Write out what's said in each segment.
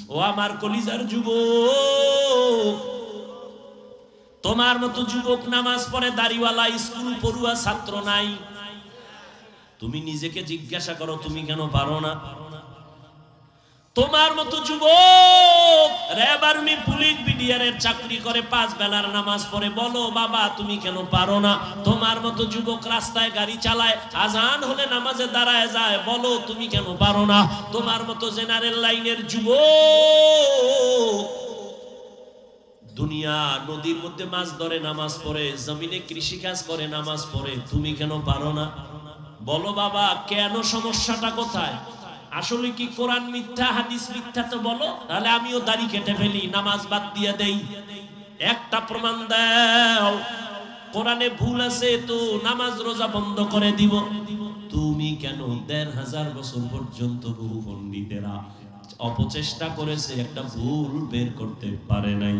ও আমার কলিজার যুবক, তোমার মতো যুবক নামাজ পড়ে দাড়িওয়ালা স্কুল পড়ুয়া ছাত্র নাই। তুমি নিজেকে জিজ্ঞাসা করো তুমি কেন পারো না? তোমার মতো যুবক র‍্যাব আর্মি পুলিশ বিডিআরের চাকরি করে 5 বেলার নামাজ পড়ে, বলো বাবা তুমি কেন পারো না? তোমার মতো যুবক রাস্তায় গাড়ি চালায়, আজান হলে নামাজে দাঁড়ায় যায়, বলো তুমি কেন পারো না? তোমার মতো জেনারেল লাইনের যুবক দুনিয়া নদীর মধ্যে মাছ ধরে নামাজ পড়ে, জমিনে কৃষিকাজ করে নামাজ পড়ে, তুমি কেন পারো না? বলো বাবা কেন, সমস্যাটা কোথায়? আসলে কি কোরআন মিথ্যা হাদিস মিথ্যা? তো বলো, তাহলে আমিও দাড়ি কেটে ফেলি, নামাজ বাদ দিয়ে দেই। একটা প্রমাণ দাও, কোরআনে ভুল আছে তো নামাজ রোজা বন্ধ করে দিব। তুমি কেন 1500 বছর পর্যন্ত বহু পণ্ডিতেরা অপচেষ্টা করেছে, একটা ভুল বের করতে পারে নাই,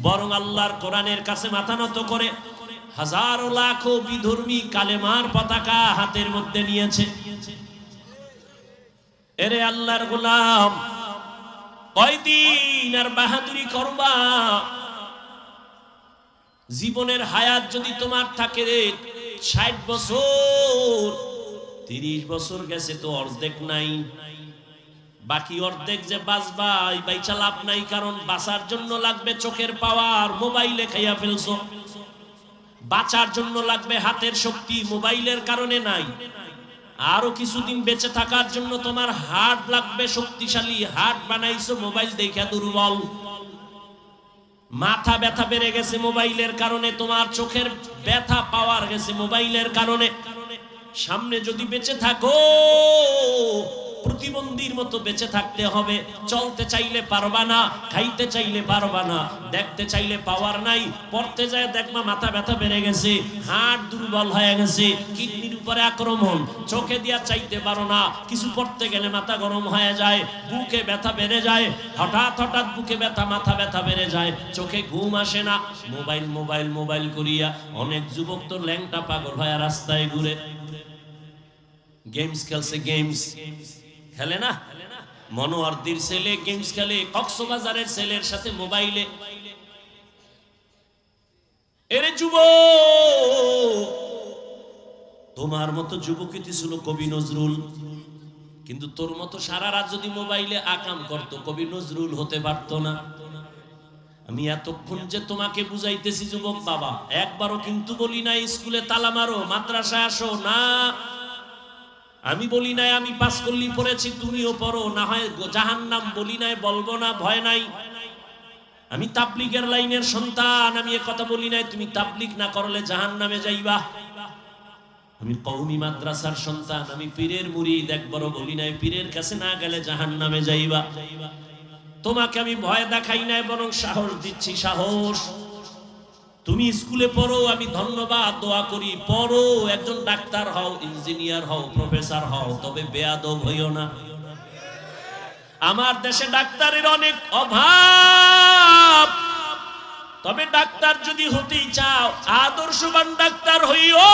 বরং আল্লাহর কোরআনের কাছে মাথা নত করে হাজারো লাখো বিধর্মী কালেমার পতাকা হাতের মধ্যে নিয়েছে। এরে আল্লাহর গোলাম, কয়দিন আর বাহাদুরি করবা? জীবনের হায়াত যদি তোমার থাকে 60 বছর, 30 বছর গেছে তো অর্ধেক নাই, বাকি অর্ধেক যে বাঁচবা এই বাইচা লাভ নাই, কারণ বাঁচার জন্য লাগবে চোখের পাওয়ার, মোবাইলে খাইয়া ফেলছো। বাঁচার জন্য লাগবে হাতের শক্তি, মোবাইলের কারণে নাই। আরো কিছুদিন বেঁচে থাকার জন্য তোমার হার্ট লাগবে শক্তিশালী, হার্ট বানাইছো মোবাইল দেখা দুর্বল। মাথা ব্যথা বেড়ে গেছে মোবাইলের কারণে, তোমার চোখের ব্যথা পাওয়ার গেছে মোবাইলের কারণে। সামনে যদি বেঁচে থাকো প্রতিবন্ধীর মতো বেঁচে থাকতে হবে, চলতে চাইলে পারবা না, খাইতে চাইলে পারবা না, দেখতে চাইলে পাওয়ার নাই, পড়তে যায় দেখবা মাথা ব্যথা বেড়ে গেছে, হাড় দুর্বল হয়ে গেছে, কিডনির উপরে আক্রমণ, চোখে দিয়া চাইতে পারো না, কিছু পড়তে গেলে মাথা গরম হয়ে যায়, বুকে ব্যথা বেড়ে যায়, হঠাৎ হঠাৎ বুকে ব্যথা মাথা ব্যথা বেড়ে যায়, চোখে ঘুম আসে না, মোবাইল মোবাইল মোবাইল করিয়া অনেক যুবক তো ল্যাংটা পাগল হয়ে রাস্তায় ঘুরে। গেমস খেলছে, গেমস খেলে না, মনোয়ারদির ছেলে গেমস খেলে, কক্সবাজারের ছেলের সাথে মোবাইলে। এরে যুবক, তোমার মতো যুবকই ছিল কবি নজরুল, কিন্তু তোর মতো সারা রাত যদি মোবাইলে আকাম করত কবি নজরুল হতে পারত না। আমি এতক্ষণ যে তোমাকে বুঝাইতেছি যুবক বাবা, একবারও কিন্তু বলি নাই স্কুলে তালা মারো, মাদ্রাসায় আসো না। আমি বলি নাই আমি পাস করলি পড়েছি তুমিও পড়ো, না হয় জাহান্নাম বলি নাই, বলবো না, ভয় নাই। আমি তাবলীগের লাইনের সন্তান, আমি এ কথা বলি নাই তুমি তাবলীগ না করলে জাহান্নামে যাইবা। আমি কওমি মাদ্রাসার সন্তান, আমি পীরের মুরিদ, একবারও বলি নাই পীরের কাছে না গেলে জাহান্নামে যাইবা। তোমাকে আমি ভয় দেখাই নাই, বরং সাহস দিচ্ছি, সাহস। তুমি স্কুলে পড়ো, আমি ধন্যবাদ দোয়া করি, পড়ো, একজন ডাক্তার হও, ইঞ্জিনিয়ার হও, প্রফেসর হও, তবে বেয়াদব হইও না। আমার দেশে ডাক্তারের অনেক অভাব, তবে ডাক্তার যদি হতেই চাও আদর্শবান ডাক্তার হইও।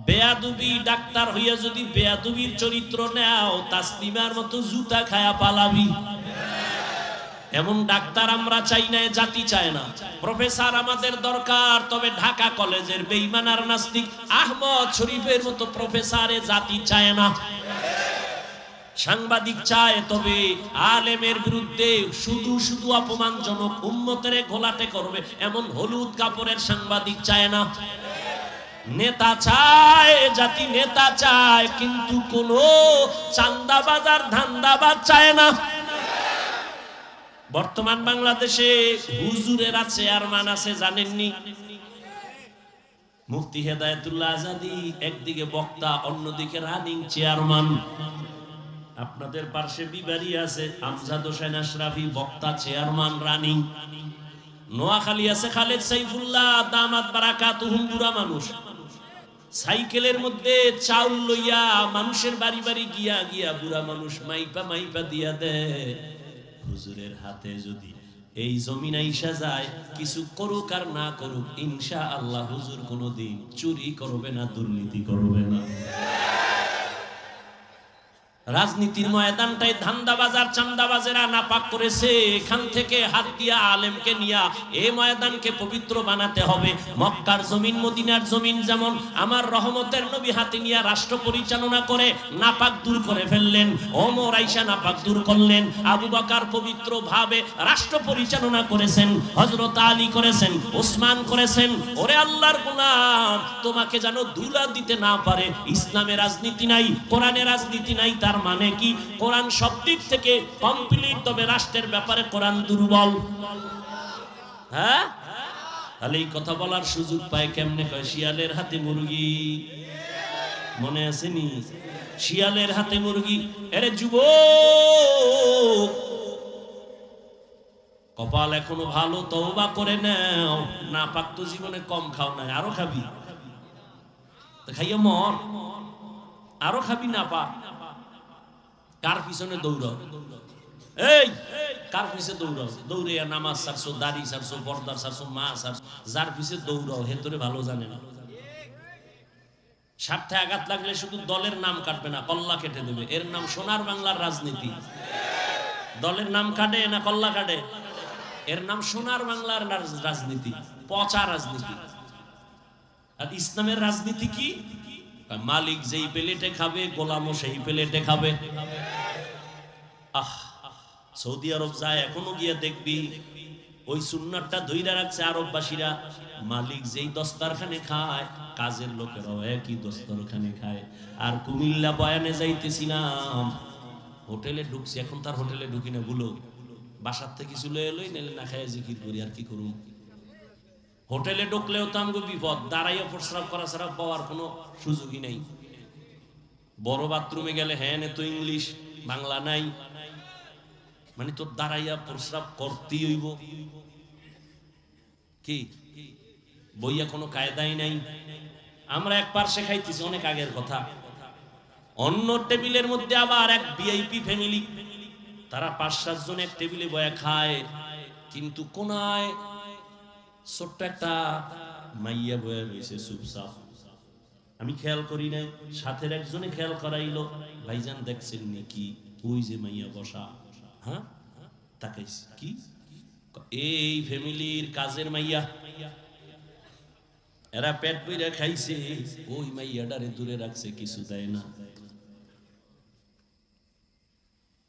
বেয়াদবি ডাক্তার হইয়া যদি বেয়াদবির চরিত্র নাও, তাসলিমার মতো জুতা খায়া পালাবি। এমন ডাক্তার আমরা চাই না, জাতি চায় না। প্রফেসর আমাদের দরকার, তবে ঢাকা কলেজের বেঈমান আর নাস্তিক আহমদ শরীফের মতো প্রফেসরে জাতি চায় না। সাংবাদিক চায়, তবে আলেমের বিরুদ্ধে শুধু শুধু অপমানজনক উম্মতের ঘোলাটে করবে এমন হলুদ কাপড়ের সাংবাদিক চায় না। নেতা চায়, জাতি নেতা চায়, কিন্তু কোন চান্দাবাজ আর ধান্দাবাজ চায় না। বর্তমান বাংলাদেশে হুজুরের আছে আর মান আছে জানেননি? মুফতি হেদায়েতুল্লাহ আজাদী একদিকে বক্তা, অন্যদিকে রানিং চেয়ারম্যান। আপনাদের পাশে বিবাড়ি আছে আমজাদ হোসেন আশরাফি, বক্তা, চেয়ারম্যান, রানিং। নোয়াখালী আছে খালেদ সাইফুল্লাহ দামাত বারাকাতুহুম, বুড়া মানুষ, সাইকেলের মধ্যে চাউল লইয়া মানুষের বাড়ি বাড়ি গিয়া গিয়া বুড়া মানুষ মাইপা মাইপা দিয়া দেয়। হুজুরের হাতে যদি এই জমিন আইসা যায়, কিছু করুক আর না করুক, ইনশাআল্লাহ হুজুর কোনোদিন চুরি করবে না, দুর্নীতি করবে না। রাজনীতির ময়দানটাই ধান্দাবাজার চান্দাবাজেরা নাপাক করেছে। এখান থেকে হাত দিয়া আলেমকে নিয়া এই ময়দানকে পবিত্র বানাতে হবে। মক্কার জমিন মদিনার জমিন যেমন আমার রহমতের নবী হাতে নিয়া রাষ্ট্র পরিচালনা করে নাপাক দূর করে ফেললেন, ওমর আয়েশা নাপাক দূর করলেন, আবু বকর পবিত্র ভাবে রাষ্ট্র পরিচালনা করেছেন, হযরত আলী করেছেন, ওসমান করেছেন। ওরে আল্লাহর গোলাম, তোমাকে যেন ধুলা দিতে না পারে। ইসলামের রাজনীতি নাই, কোরআনের রাজনীতি নাই, তার মানে কি? কোরআন সব দিক থেকে কমপ্লিট, তবে রাষ্ট্রের ব্যাপারে কোরআন দুর্বল। হ্যাঁ, তাহলে এই কথা বলার সুযোগ পায় কেমনে? কয় শিয়ালের হাতে মুরগি, মনে আছে নি? শিয়ালের হাতে মুরগি। আরে যুবক, কপাল এখনো ভালো, তওবা করে নাও। না পাক তো জীবনে কম খাও না, আরো খাবি, খাইয়া মর, আরো খাবি না পাক। কার পিছনে দৌড়াও? এই কার পিছে দৌড়াও? দৌড়ে নামাজ ছাড়ছো, দাড়ি ছাড়ছো, পর্দা ছাড়ছো, মা ছাড়ছো, যার পিছে দৌড়াও হে তোরে ভালো জানে না। স্বার্থে আঘাত লাগলে শুধু দলের নাম কাটবে না, কল্লা কেটে দেবে। এর নাম সোনার বাংলার রাজনীতি। দলের নাম কাটে না কল্লা কাটে, এর নাম সোনার বাংলার রাজনীতি, পচা রাজনীতি। আর ইসলামের রাজনীতি কি? মালিক যেই প্লেটে খাবে, গোলামও সেই প্লেটে খাবে। সৌদি আরব যায়, এখনো গিয়ে দেখবি ওই সুন্নাতটা ধইরা রাখছে আরববাসীরা। মালিক যেই দস্তরখানে খায়, কাজের লোকেরাও একই দস্তরখানে খায়। আর কুমিল্লা বয়ানে যাইতেছিলাম, হোটেলে ঢুকছি, এখন তার হোটেলে ঢুকি না, ভুলো বাসার থেকে চলে এলোই, নেলে না খায় জিকির করি, আর কি করুন। হোটেলে ঢুকলেও তো আমগো বিপদ, দাঁড়াইয়া প্রস্রাব করা ছাড়া পাওয়ার কোনো সুযোগই নেই। বড় বাথরুমে গেলে হ্যাঁ তো ইংলিশ, বাংলা নাই, মানে তোর দাঁড়াইয়া প্রস্রাব করতেই হইব। কি বইয়া কোনো কায়দাই নাই। আমরা এক পার্শ্বে খাইতেছি, অনেক আগের কথা। অন্য টেবিলের মধ্যে আবার এক ভিআইপি ফ্যামিলি, তারা 5-7 জন এক টেবিলে বয়া খায়, কিন্তু কোনায় ছোট্ট একটা মাইয়া বয়া রয়েছে চুপচাপ। আমি খেয়াল করি নাই, সাথের একজনে খেয়াল করাইলো, ভাইজান দেখছেন নাকি ওই যে মাইয়া বসা? হ্যাঁ, তাকাইছি। কি? এই ফ্যামিলির কাজের মাইয়া, এরা পেট পুইরা খাইছে, ওই মাইয়াটারে দূরে রাখছে, কিছু দেয় না।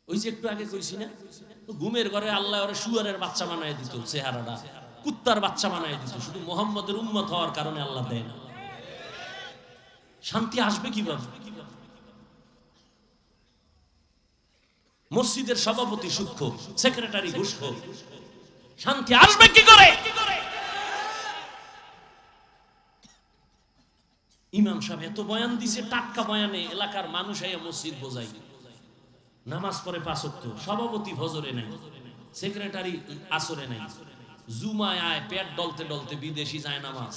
ওই যে একটু আগে কইছি না, ঘুমের ঘরে আল্লাহ ওরে শুয়ারের বাচ্চা বানায় দিত, চেহারাটা কুত্তার বাচ্চা বানায় দিত, শুধু মুহাম্মদের উম্মত হওয়ার কারণে আল্লাহ দেয় না। শান্তি আসবে কিভাবে? মসজিদের সভাপতি সূক্ষ্ম, সেক্রেটারি ঘুষখ, শান্তি আসবে কি করে? ইমাম সাহেব এত বয়ান দিছে, টাটকা বয়ানে এলাকার মানুষ আইয়া মসজিদ বোঝাই, নামাজ পড়ে 5 ওয়াক্ত, সভাপতি ফজরে নাই, সেক্রেটারি আসরে নাই, জুমায় আয় পেট ডলতে ডলতে বিদেশি যায় নামাজ,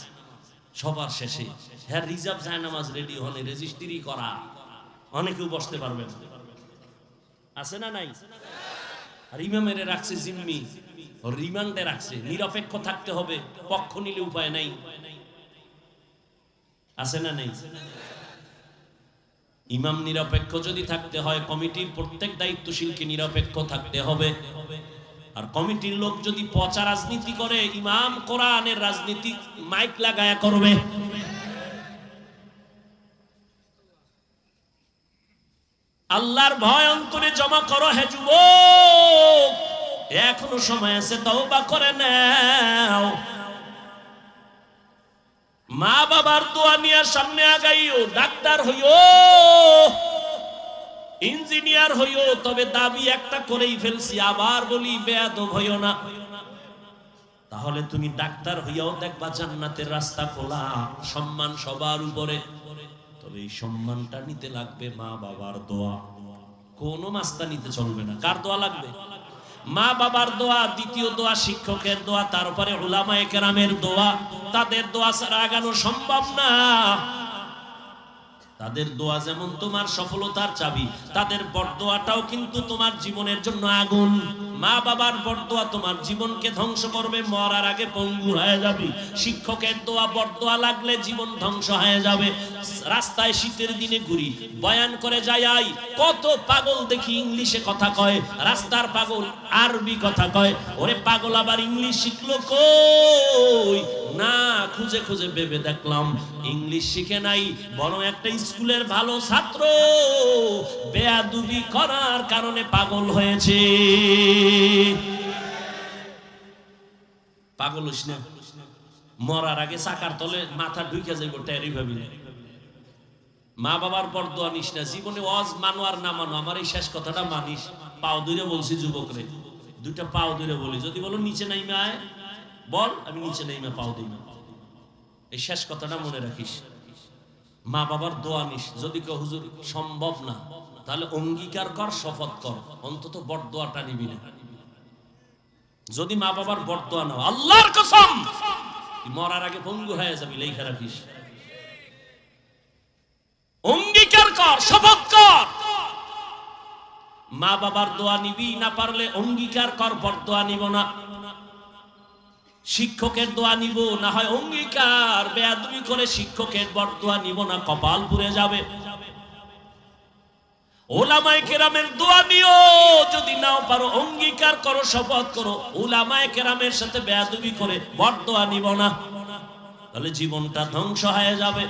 সবার শেষে হ্যাঁ রিজার্ভ যায় নামাজ রেডি হলে রেজিস্ট্রি করা, অনেকেও বসতে পারবেন, আছে না নাই? আর ইমামের রাখছে জিম্মি, রিমান্ডে রাখছে, নিরপেক্ষ থাকতে হবে, পক্ষ নিলে উপায় নাই, আছে না নাই? ইমাম নিরপেক্ষ যদি থাকতে হয়, কমিটির প্রত্যেক দায়িত্বশীলকে নিরপেক্ষ থাকতে হবে। আর কমিটির লোক যদি পচা রাজনীতি করে, ইমাম কোরআনের রাজনীতি মাইক লাগায়া করবে। আল্লাহর ভয় অন্তরে জমা করো হে যুবক, এখনো সময় আছে, তওবা করে নাও। মা বাবার দোয়া নিয়ে সামনে আগাইও, ডাক্তার হইও, ইঞ্জিনিয়ার হইও, তবে দাবি একটা করেই ফেলছি, আবার বলি বেয়াদব হইও না। তাহলে তুমি ডাক্তার হইয়াও দেখবা জান্নাতের রাস্তা খোলা, সম্মান সবার উপরে। তবে এই সম্মানটা নিতে লাগবে মা বাবার দোয়া, কোনো মাস্তা নিতে চলবে না। কার দোয়া লাগবে? মা বাবার দোয়া, দ্বিতীয় দোয়া শিক্ষকের দোয়া, তারপরে উলামায়ে কেরামের দোয়া। তাদের দোয়া ছাড়া আগানো সম্ভব না। তাদের দোয়া যেমন তোমার সফলতার চাবি, তাদের বরদোয়াটাও কিন্তু তোমার জীবনের জন্য আগুন। মা বাবার বরদোয়া তোমার জীবনকে ধ্বংস করবে, মরার আগে পঙ্গু হয়ে যাবে। শিক্ষকের দোয়া বরদোয়া লাগলে জীবন ধ্বংস হয়ে যাবে। রাস্তায় শীতের দিনে ঘুরি, বয়ান করে যাই, কত পাগল দেখি ইংলিশে কথা কয়, রাস্তার পাগল আরবি কথা কয়। ওরে পাগল আবার ইংলিশ শিখলো কই? না, খুঁজে খুঁজে ভেবে দেখলাম ইংলিশ শিখে নাই, বরং একটা স্কুলের ভালো ছাত্র বেয়াদবি করার কারণে পাগল হয়েছে। পাগল হইস না, মরার আগে চাকার তলে মাথা ঢুকে যাইব টেরি ভাবি না। মা বাবার বরদোয়া নিস না, জীবনে ওয়াজ মানো আর না মানো, আমার এই শেষ কথাটা মানিস। পাও ধরে বলছি যুবকরে, দুইটা পাও ধরে বলি, যদি বলো নিচে নাইমে আয় বল, আমি নিচে নাইমে পাও দিই না। এই শেষ কথাটা মনে রাখিস। মা বাবার দোয়া নিস, যদি কেউ হুজুর সম্ভব না তাহলে অঙ্গীকার কর, শপথ কর, অন্তত বরদোয়াটা নিবি না। যদি মা বাবার বরদোয়া নাও, আল্লাহর কসম মরার আগে পঙ্গু হয়ে যাবি, লেখা রাখিস। অঙ্গীকার কর, শপথ কর, মা বাবার দোয়া নিবি, না পারলে অঙ্গীকার কর বরদোয়া নিব না। শিক্ষকের দোয়া নিব, না হয় অঙ্গীকার, বেয়াদবি করে শিক্ষকের বরদোয়া নিব না, কপাল পুড়ে যাবে। উলামায়ে কেরামের দোয়া নিও, যদি নাও পারো অঙ্গীকার করো, শপথ করো, উলামায়ে কেরামের সাথে বেয়াদবি করে বরদোয়া নিব না, তাহলে জীবনটা ধ্বংস হয়ে যাবে।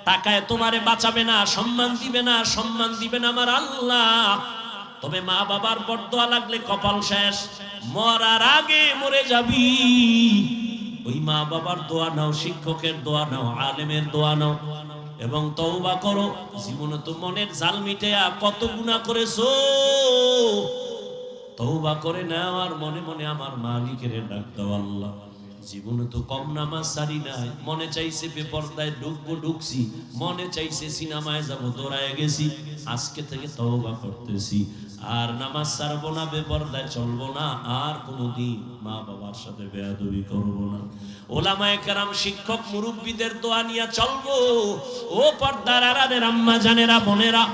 টাকায় তোমারে বাঁচাবে না, সম্মান দিবে না, সম্মান দিবে না আমার আল্লাহ। তবে মা বাবার বরদোয়া লাগলে কপাল শেষ, মরার আগে মরে যাবি। ওই মা বাবার দোয়া নাও, শিক্ষকের দোয়া নাও, আলেমের দোয়া নাও, এবং তওবা করো। জীবনে তো মনের জাল মিটায়া কত গুনাহ করেছো, তওবা করে নাও আর মনে মনে আমার মালিকের ডাক দাও, আল্লাহ জীবনে তো কম নামাজ সারি নাই, মনে চাইছে বেপরদায় ঢুকবো, ঢুকছি, মনে চাইছে সিনেমায় যাবো, দৌড়ায় গেছি, আজকে থেকে তওবা করতেছি, আর নামাজ ছাড়বো না, বেপরদায় চলবো না, আর কোনোদিন মা বাবার সাথে বেয়াদবি করবো না। ওলামায়ে কেরাম, শিক্ষক, মুরব্বীদের দোয়া নিয়ে চলবো। ও পর্দার আড়ালের আম্মা জানেরা, বোনেরা,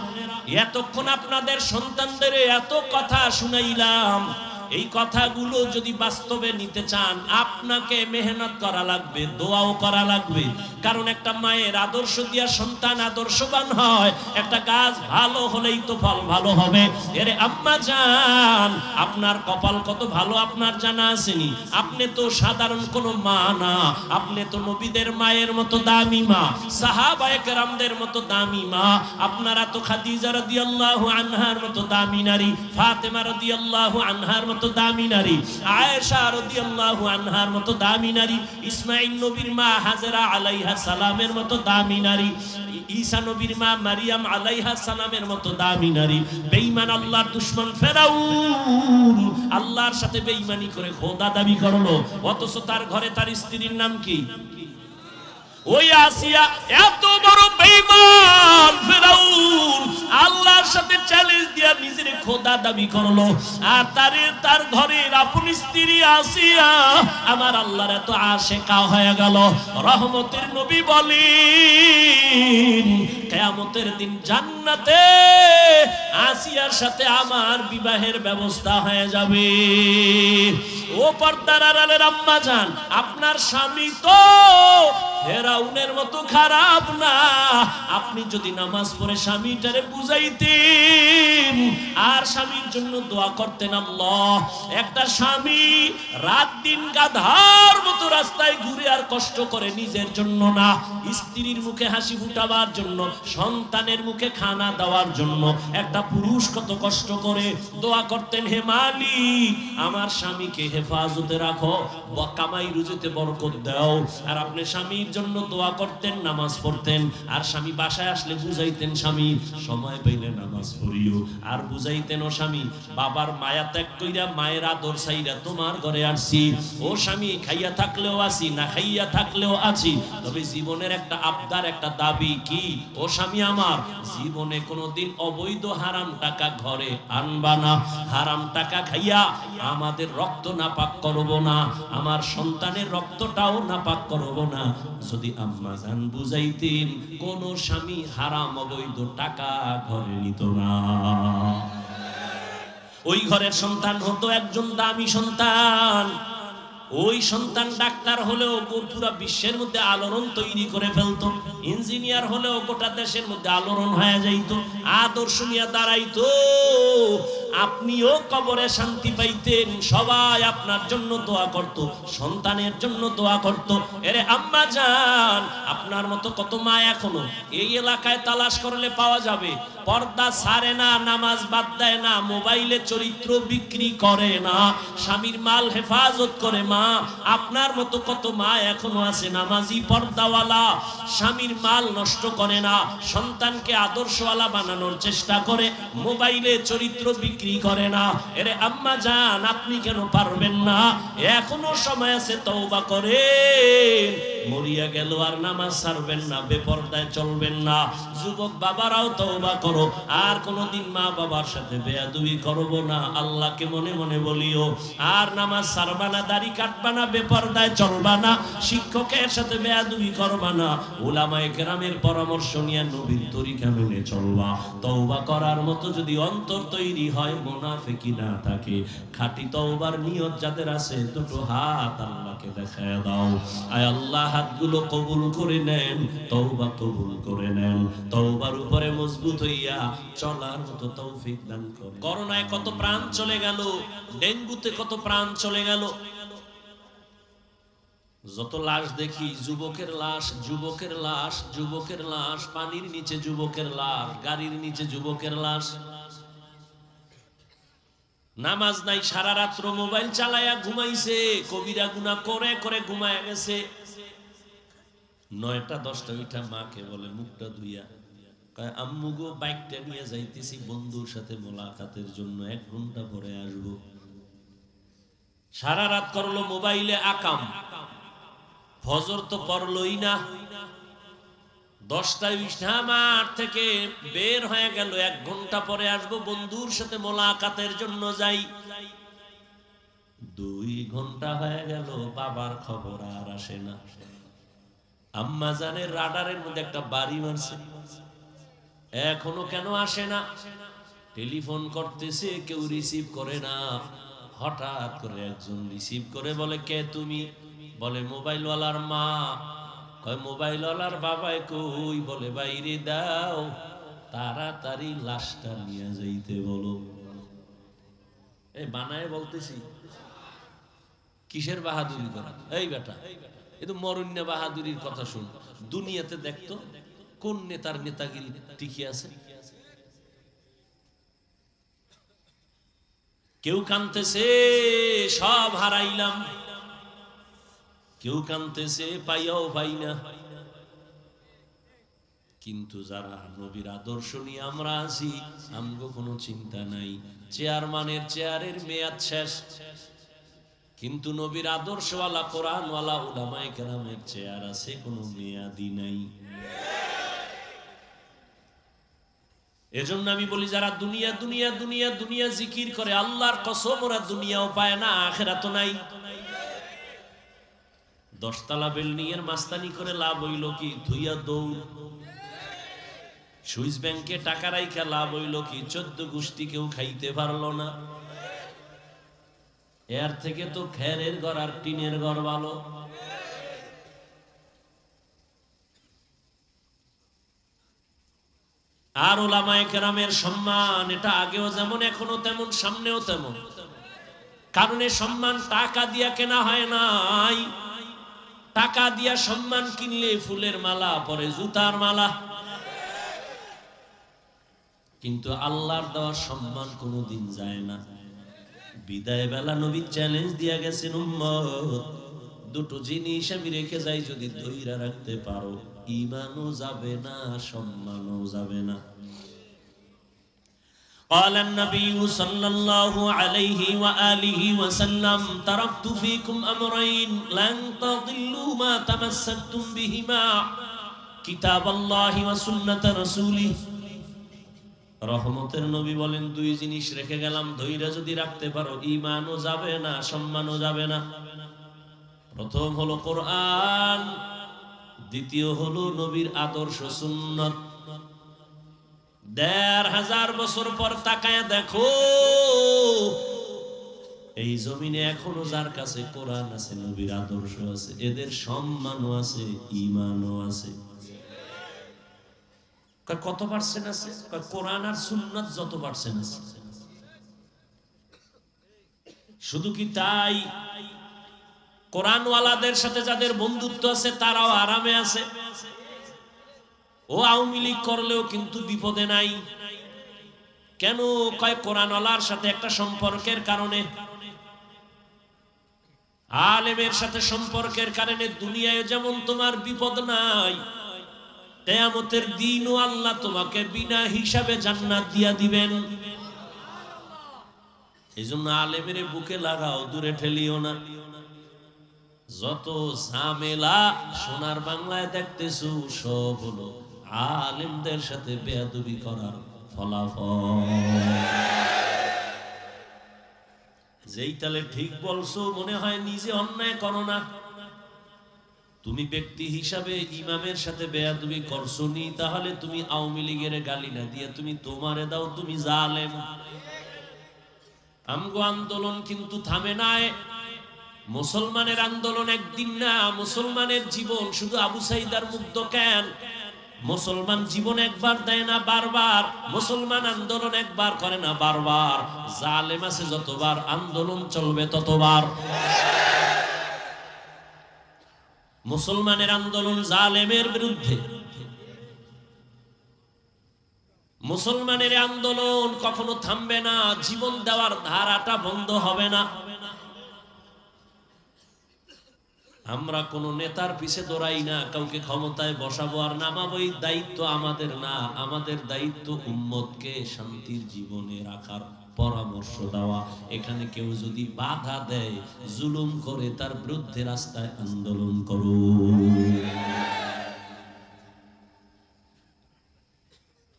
এতক্ষণ আপনাদের সন্তানদের এত কথা শুনাইলাম, এই কথাগুলো যদি বাস্তবে নিতে চান আপনাকে মেহনত করা লাগবে, দোয়াও করা লাগবে। কারণ একটা মায়ের আদর্শ দিয়া সন্তান আদর্শবান হয়, একটা গাছ ভালো হলেই তো ফল ভালো হবে। এরে আম্মা জান, আপনার কপাল কত ভালো আপনার জানা আসেনি? আপনি তো সাধারণ কোনো মা না, আপনি তো নবীদের মায়ের মতো দামি মা, সাহাবায়ে কেরামদের মতো দামি মা। আপনারা তো খাদিজা রাদিয়াল্লাহু আনহার মতো দামি নারী, ফাতেমা রাদিয়াল্লাহু আনহার মতো দামি নারী, আয়েশা রাদিয়াল্লাহু আনহার মতো দামি নারী, ইসমাঈল নবীর মা হাজেরা আলাইহা সালামের মতো দামি নারী, ঈসা নবীর মা মারিয়াম আলাইহা সালামের মতো দামি নারী। বেঈমান আল্লাহর দুশমন ফেরাউন আল্লাহর সাথে বেঈমানি করে খোদা দাবি করলো, অথচ তার ঘরে তার স্ত্রীর নাম কি? ওই আসিয়া। এত বড় বেঈমান ফেরাউন আল্লাহর সাথে চ্যালেঞ্জ দিয়া নিজের খোদা দাবি করলো, আর তার ঘরের আপন স্ত্রী আসিয়া আমার আল্লাহর এত আশিকা হয়ে গেল। রহমতের নবী বলেন, কিয়ামতের দিন জান্নাতে আসিয়ার সাথে আমার বিবাহের ব্যবস্থা হয়ে যাবে। ও পর্দার আড়ালের আম্মা জান, আপনার স্বামী তো ফেরাউনের মতো খারাপ না। আপনি যদি নামাজ পড়ে স্বামীটারে বুঝাইতেন আর স্বামীর জন্য দোয়া করতেন, আল্লাহ একটা স্বামী রাত দিন গাধার মতো রাস্তায় ঘুরে আর কষ্ট করে নিজের জন্য না, স্ত্রীর মুখে হাসি ফুটাবার জন্য, সন্তানের মুখে খানা দেওয়ার জন্য একটা পুরুষ কত কষ্ট করে দোয়া করতেন, হে মালিক আমার স্বামীকে হেফাজতে রাখো, কামাই রুজিতে বরকত দাও। আর আপনি স্বামীর জন্য দোয়া করতেন, নামাজ পড়তেন, আর স্বামী বাসায় আসলে বুঝাইতেন, স্বামী সময় পাইলে নামাজ পড়িও, আর বুঝাইতেন, ও স্বামী বাবার মায়া ত্যাগ কইরা মায়ের আদর চাইরা তোমার ঘরে আসছি। ও স্বামী খাইয়া থাকলেও আছি, না খাইয়া থাকলেও আছি, তবে জীবনের একটা আবদার, একটা দাবি কি? ও স্বামী আমার, জীবনে কোনোদিন অবৈধ হারাম টাকা ঘরে আনবা না, হারাম টাকা খাইয়া আমাদের রক্ত নাপাক করব না, আমার সন্তানের রক্তটাও নাপাক করব না। যদি আম্মা জান বুঝাইতেন, কোন স্বামী হারাম অবৈধ টাকা ঘরে নিত না। ওই ঘরের সন্তান হতো একজন দামি সন্তান। ওই সন্তান ডাক্তার হলেও পুরা বিশ্বের মধ্যে আলোড়ন তৈরি করে ফেলতো, ইঞ্জিনিয়ার হলেও গোটা দেশের মধ্যে আলোড়ন হয়ে যাইতো, আদর্শ নিয়ে দাঁড়াইতো। আপনিও কবরে শান্তি পাইতেন, সবাই আপনার জন্য দোয়া করত, সন্তানের জন্য দোয়া করত। এরে আম্মা জান, আপনার মতো কত মা এখনো এই এলাকায় তালাশ করলে পাওয়া যাবে, পর্দা ছাড়ে না, নামাজ বাদ দেয় না, মোবাইলে চরিত্র বিক্রি করে না, স্বামীর মাল হেফাজত করে মা। আপনার মতো কত মা এখনো আছে নামাজি, পর্দাওয়ালা, স্বামীর মাল নষ্ট করে না, সন্তানকে আদর্শওয়ালা বানানোর চেষ্টা করে, মোবাইলে চরিত্র বিক্রি করে না। এরে আম্মা জান, আপনি কেন পারবেন না? এখনো সময় আছে, তওবা করেন। মরিয়া গেল আর নামাজ ছাড়বেন না, বেপরদায় চলবেন না। যুবক বাবারাও তওবা করো, আর কোনোদিন মা বাবার সাথে বেয়াদবি করব না, আল্লাহকে মনে মনে বলিও। আর নামাজ ছাড়বা না, দাড়ি কাটবা না, বেপরদায় চলবা না, শিক্ষকের সাথে বেয়াদবি করবা না, উলামায়ে কেরামের পরামর্শ নিয়ে নবীর তরিকা মেনে চলবা। তওবা করার মতো যদি অন্তর তৈরি হয়, মুনাফিকি না থাকে, খাঁটি তওবার নিয়ত যাদের আছে, দুটো হাত আল্লাহকে দেখায় দাও। আয় আল্লাহ, হাতগুলো কবুল করে নেন, তওবা কবুল করে নেন, তওবার উপরে মজবুত হইয়া চলার মতো তৌফিক দান করুন। করোনায় কত প্রাণ চলে গেল, ডেঙ্গুতে কত প্রাণ চলে গেল। যত লাশ দেখি, যুবকের লাশ, যুবকের লাশ, যুবকের লাশ, পানির নিচে যুবকের লাশ, গাড়ির নিচে যুবকের লাশ। নামাজ নাই, সারা রাত্র মোবাইল চালায়া ঘুমাইছে, কবিরা গুনাহ করে করে ঘুমায়া গেছে। 9টা 10টা উঠা মাকে বলে, মুখটা ধুইয়া, কয় আম্মু গো, বাইকটা নিয়ে যাইতেছি বন্ধুর সাথে মোলাকাতের জন্য, 1 ঘন্টা পরে আসবো। সারা রাত করলো মোবাইলে আকাম, ফজর তো পড়লই না। 10টায় উঠা মাঠ থেকে বের হয়ে গেল, 1 ঘন্টা পরে আসবো, বন্ধুর সাথে মোলাকাতের জন্য যাই। 2 ঘন্টা হয়ে গেল, বাবার খবর আর আসে না। আম্মা জানের রাডারের মধ্যে একটা বাড়ি মারছে, এখনো কেন আসে না? টেলিফোন করতেছে, কেউ রিসিভ করে না। হঠাৎ করে একজন রিসিভ করে বলে, কে তুমি? বলে মোবাইলওয়ালার মা। কয় মোবাইলওয়ালার বাবাই কই? বলে বাইরে দাও, তাড়াতাড়ি লাশটা নিয়ে যাইতে বলো। এই বানায় বলতেছি, কিসের বাহাদুরি করা? এই বেটা, এ তো মরণ্য বাহাদুরির কথা শুন। দুনিয়াতে দেখতো কোন নেতার নেতাগিরি টিকে আছে? কেউ কানতেছে সব হারাইলাম, কেউ কানতেছে পাইয়াও পাই না। কিন্তু যারা নবীর আদর্শ নিয়ে আমরা আছি, আমগো কোনো চিন্তা নাই। চেয়ারম্যানের চেয়ারের মেয়াদ শেষ, কিন্তু নবীর আদর্শওয়ালা, কোরআনওয়ালা উলামায়ে কেরামের চেয়ার আছে, কোনো মেয়াদি নাই। এজন্য আমি বলি, যারা দুনিয়া দুনিয়া দুনিয়া দুনিয়া জিকির করে, আল্লাহর কসম ওরা দুনিয়াও পায় না, আখিরাতও নাই। 10 তলা বিল্ডিং এর মাস্তানি করে লাভ হইল কি? ধুইয়া দৌড়। সুইস ব্যাংকে টাকা রাইখা লাভ হইল কি? 14 গোষ্ঠী কেউ খাইতে পারলো না। এর থেকে তো খেরের ঘর আর টিনের ঘর ভালো। আর উলামায়ে কেরামের সম্মান, এটা আগেও যেমন, এখনো তেমন, সামনেও তেমন। কারণ এই সম্মান টাকা দিয়া কেনা হয় নাই। টাকা দিয়া সম্মান কিনলে ফুলের মালা পরে, জুতার মালা। কিন্তু আল্লাহর দেওয়া সম্মান কোনোদিন যায় না। বিদায় বেলা নবী চ্যালেঞ্জ দিয়া গেছেন, উম্মত, 2টো জিনিস আমি রেখে যাই, যদি ধইরা রাখতে পারো, ঈমানও যাবে না, সম্মানও যাবে না। قال النبي صلى الله عليه وآله وسلم تركت فيكم أمرين لن تضلوا ما تمسكتم بهما كتاب الله وسنة رسوله। রহমতের নবী বলেন, 2 জিনিস রেখে গেলাম, ধৈর্য যদি রাখতে পারো, ঈমানও যাবে না, সম্মানও যাবে না। প্রথম হলো কোরআন, দ্বিতীয় হলো নবীর আদর্শ সুন্নাত। 1500 বছর পর তাকায় দেখো, এই জমিনে এখনো যার কাছে কোরআন আছে, নবীর আদর্শ আছে, এদের সম্মানও আছে, ঈমানও আছে। কত পার্সেন্ট আছে? কোরআন আর সুন্নাত যত পার্সেন্ট আছে। শুধু কি তাই, কোরআনওয়ালাদের সাথে যাদের বন্ধুত্ব আছে তারাও আরামে আছে। ও আওয়ামী লীগ করলেও কিন্তু বিপদে নাই। কেন? কয় কোরআনওয়ালার সাথে একটা সম্পর্কের কারণে, আলেমের সাথে সম্পর্কের কারণে দুনিয়ায় যেমন তোমার বিপদ নাই, কিয়ামতের দিনও আল্লাহ তোমাকে বিনা হিসাবে জান্নাত দিয়া দিবেন। এইজন্য আলেমের বুকে লাগাও, দূরে ঠেলিও না। যত ঝামেলা সোনার বাংলায় দেখতেছো সব হলো আলেমদের সাথে বেয়াদবি করার ফলাফল। যেই তালে ঠিক বলছো মনে হয় নিজে অন্যায় করো না। তুমি ব্যক্তি হিসাবে ইমামের সাথে বেয়াদবি করছো নি, তাহলে তুমি আওয়ামী লীগের গালি না দিয়ে তুমি তোমারে দাও, তুমি জালেম। আমগো আন্দোলন কিন্তু থামে নাই। মুসলমানের আন্দোলন একদিন না, মুসলমানের জীবন শুধু আবু সাইদার মুগ্ধ কেন? মুসলমান জীবন একবার দেয় না, বারবার। মুসলমান আন্দোলন একবার করে না, বারবার। জালেম আছে যতবার, আন্দোলন চলবে ততবার। মুসলমানের আন্দোলন জালেমের বিরুদ্ধে। মুসলমানের আন্দোলন কখনো থামবে না, জীবন দেওয়ার ধারাটা বন্ধ হবে না। আমরা কোন নেতার পিছে দৌড়াই না, কাউকে ক্ষমতায় বসাবো আর নামাবো, এই দায়িত্ব আমাদের না। আমাদের দায়িত্ব উম্মতকে শান্তির জীবনে রাখার পরামর্শ দেওয়া। এখানে কেউ যদি বাধা দেয়, জুলুম করে, তার বিরুদ্ধে রাস্তায় আন্দোলন করো।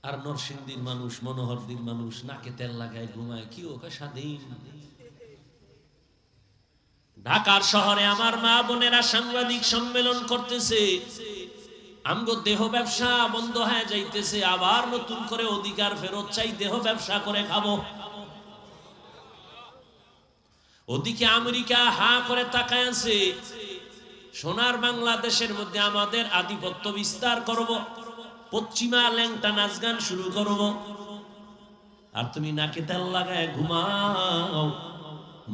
আর নরসিংদীর মানুষ, মনোহরদীর মানুষ নাকে তেল লাগায় ঘুমায়, কি ওকে স্বাধীন। ঢাকার শহরে আমার মা বোনেরা সাংবাদিক সম্মেলন করতেছে, আমগো দেহ ব্যবসা বন্ধ হয়ে যাইতেছে, আবার নতুন করে অধিকার ফেরত চাই, দেহ ব্যবসা করে খাবো। ওদিকে আমেরিকা হা করে তাকায় আছে, সোনার বাংলাদেশের মধ্যে আমাদের আধিপত্য বিস্তার করব, পশ্চিমা ল্যাংটা নাচ গান শুরু করব। আর তুমি নাকে তেল লাগায় ঘুমাও।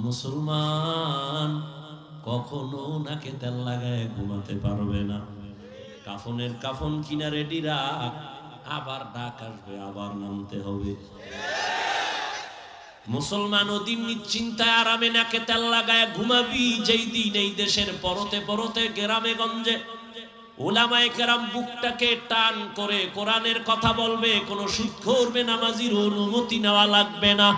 মুসলমান কখনো নাকে তেল লাগায় ঘুমাতে পারবে না। কাফনের কাফন কিনা রেডি রাখ, আবার ডাক আসবে, আবার নামতে হবে। মুসলমান ওদিন নিশ্চিন্তায় আরামে নাকে তেল লাগায় ঘুমাবি, যেই দিন এই দেশের পরতে পরতে গ্রামে গঞ্জে উলামায়ে কেরাম বুকটাকে টান করে কোরআনের কথা বলবে, কোন সুদখোর বেনামাজির অনুমতি নেওয়া লাগবে না।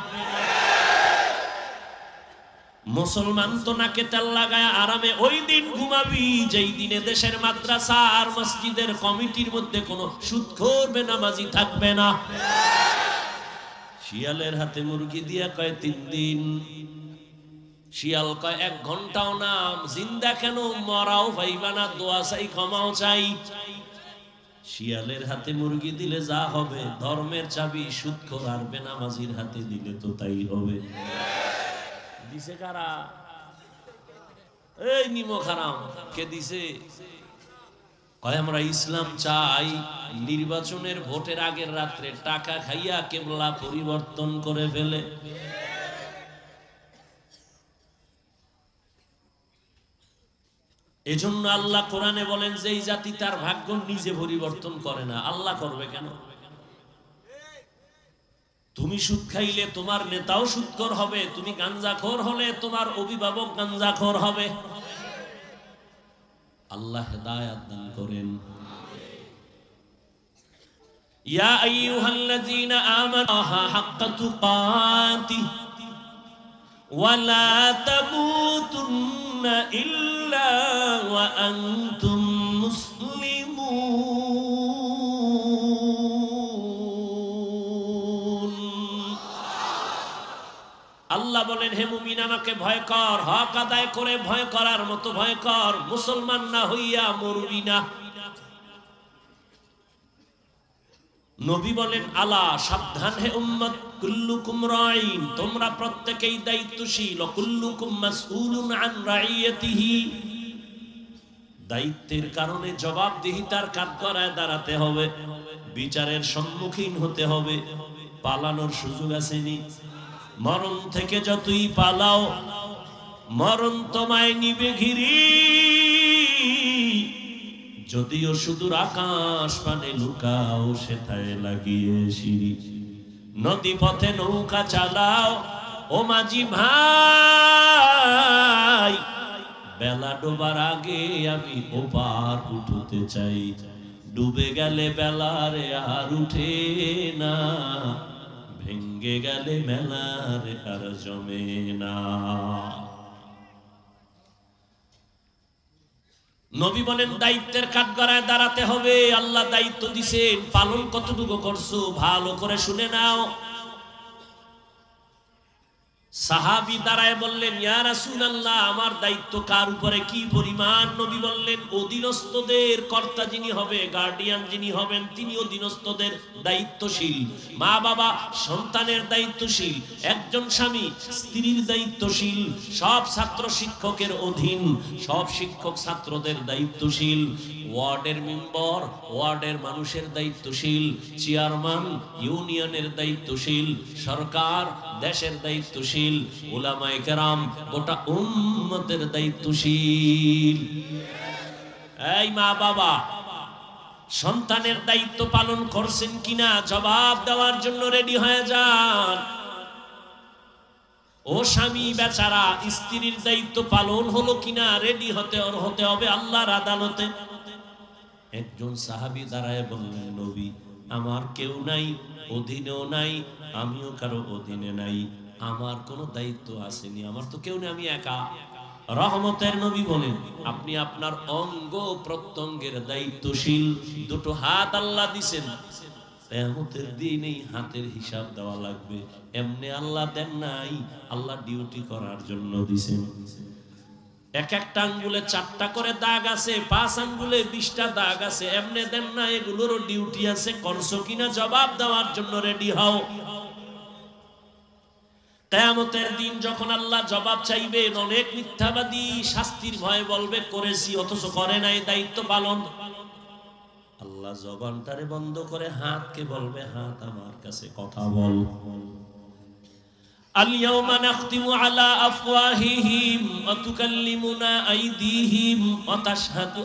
মুসলমান তো নাকে তেল লাগায় আরামে ওই দিন ঘুমাবি, যেই দিনে দেশের মাদ্রাসা আর মসজিদের কমিটির মধ্যে কোনো সুদখোর বেনামাজি থাকবে না। শিয়ালের হাতে মুরগি দিয়া কয় 3 দিন, শিয়াল কয় 1 ঘন্টাও না। জিন্দা কেন, মরাও পাইবা না, দোয়া চাই, ক্ষমাও চাই। শিয়ালের হাতে মুরগি দিলে যা হবে, ধর্মের চাবি সুদখোর আর বেনামাজির হাতে দিলে তো তাই হবে। দিছে কারা? এই নিমো খারাম কে দিছে? কয় আমরা ইসলাম চাই। নির্বাচনের ভোটের আগের রাত্রে টাকা খাইয়া কেবলা পরিবর্তন করে ফেলে। এজন্য আল্লাহ কোরআনে বলেন যে এই জাতি তার ভাগ্য নিজে পরিবর্তন করে না, আল্লাহ করবে কেন? তুমি সুদ খাইলে তোমার নেতাও সুদখোর হবে, তুমি গাঞ্জাখোর হলে তোমার অভিভাবক গাঞ্জাখোর হবে। আল্লাহ হেদায়েত দান করেন। ইয়া আইয়ুহাল্লাযীনা আমানু হাক্কা তুকাতিহি ওয়া লা তামুতুন্না ইল্লা ওয়া আনতুম মুসলিমুন। আল্লাহ বলেন, হে মুমিন আমাকে ভয় কর, হক আদায় করে ভয় করার মতো ভয় কর, মুসলমান না হইয়া মরবি না। নবী বলেন আলা সাবধান হে উম্মত কুল্লুকুম রাইন তোমরা প্রত্যেকেই দায়িত্বশীল কুল্লুকুম মাসউলুন আন রাইয়াতিহি দায়িত্বের কারণে জবাবদিহিতার কাঠগড়ায় দাঁড়াতে হবে বিচারের সম্মুখীন হতে হবে পালানোর সুযোগ আসেনি মরণ থেকে যতই পালাও মরণ তোমায় নিবে ঘিরি যদিও সুদূর আকাশ পানে লুকাও সেথায় লাগিয়ে সিঁড়ি নদী পথে নৌকা চালাও ও মাঝি ভাই বেলা ডোবার আগে আমি ওপার উঠতে চাই ডুবে গেলে বেলারে আর উঠে না ভেঙ্গে গেলে মেলারে আর জমে না নবী বলেন দায়িত্বের কাঠগড়ায় দাঁড়াতে হবে আল্লাহ দায়িত্ব দিয়েছেন পালন কতটুকু করছো ভালো করে শুনে নাও সাহাবী দাঁড়ায় বললেন ইয়া রাসূলুল্লাহ আমার দায়িত্ব কার উপরে কি পরিমাণ নবী বললেন অধীনস্থদের কর্তা যিনি হবে গার্ডিয়ান যিনি হবেন তিনি অধীনস্থদের দায়িত্বশীল মা বাবা সন্তানের দায়িত্বশীল একজন স্বামী স্ত্রীর দায়িত্বশীল সব ছাত্র শিক্ষকের অধীন সব শিক্ষক ছাত্রদের দায়িত্বশীল ওয়ার্ডের মেম্বার ওয়ার্ডের মানুষের দায়িত্বশীল চেয়ারম্যান ইউনিয়নের দায়িত্বশীল সরকার দেশের দায়িত্বশীল উলামায়ে কেরাম গোটা উম্মতের দায়িত্বশীল এই মা বাবা সন্তানের দায়িত্ব পালন করছেন কিনা জবাব দেওয়ার জন্য রেডি হয়ে যান ও স্বামী বেচারা স্ত্রীর দায়িত্ব পালন হলো কিনা রেডি হতে হবে আল্লাহর আদালতে একজন সাহাবী দাঁড়ায় বললেন নবী আমার কেউ নাই অধীনেও নাই আমিও কারো অধীনে নাই আমার কোনো দায়িত্ব আসেনি আমার তো কেউ নেই আমি একা রহমতের নবী বলেন আপনি আপনার অঙ্গ প্রত্যঙ্গের দায়িত্বশীল দুটো হাত আল্লাহ দিবেন কিয়ামতের দিন এই হাতের হিসাব দেওয়া লাগবে এমনি আল্লাহ দেন নাই আল্লাহ ডিউটি করার জন্য দিবেন এক একটা আঙ্গুলে 4টা করে দাগ আছে 5 আঙ্গুলে 20টা দাগ আছে এমনি দেন না এগুলোরও ডিউটি আছে করছো কিনা জবাব দেওয়ার জন্য রেডি হও কিয়ামতের দিন যখন আল্লাহ জবাব চাইবেন অনেক মিথ্যাবাদী শাস্তির ভয়ে বলবে করেছি অথচ করে নাই দায়িত্ব পালন আল্লাহ জবানটারে বন্ধ করে হাতকে বলবে হাত আমার কাছে কথা বল اليوم نختم على أفواههم وتكلمنا أيديهم وتشهد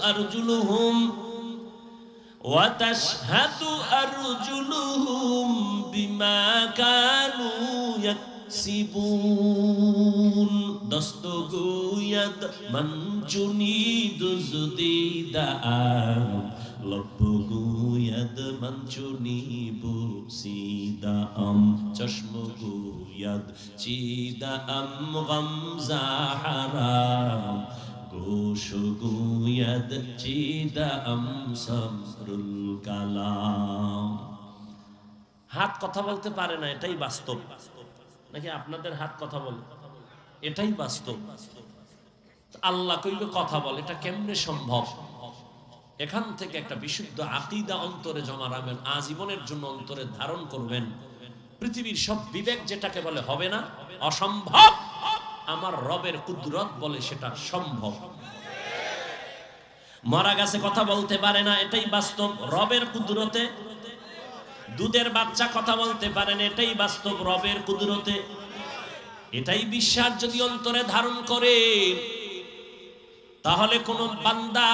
أرجلهم بما كانوا يكسبون دستگوید من چونید زدیده ام لبگوید من چونی بوسیده ام چشمگوید چیده ام غمزه حرام گوشگوید چیده ام صبرুল কালাম হাত কথা বলতে পারে না এটাই বাস্তব নাকি আপনাদের হাত কথা বলে এটাই বাস্তব আল্লাহ কইবে কথা বলে এটা কেমনে সম্ভব এখান থেকে একটা বিশুদ্ধ আকীদা অন্তরে জমা রাখবেন আজীবনের জন্য অন্তরে ধারণ করবেন পৃথিবীর সব বিবেক যেটাকে বলে হবে না অসম্ভব আমার রবের কুদরত বলে সেটা সম্ভব মারা গেছে কথা বলতে পারে না এটাই বাস্তব রবের কুদরতে দুধের বাচ্চা কথা বলতে পারে না এটাই বাস্তব রবের কুদরতে এটাই বিশ্বাস যদি অন্তরে ধারণ করে তাহলে কোন বান্দা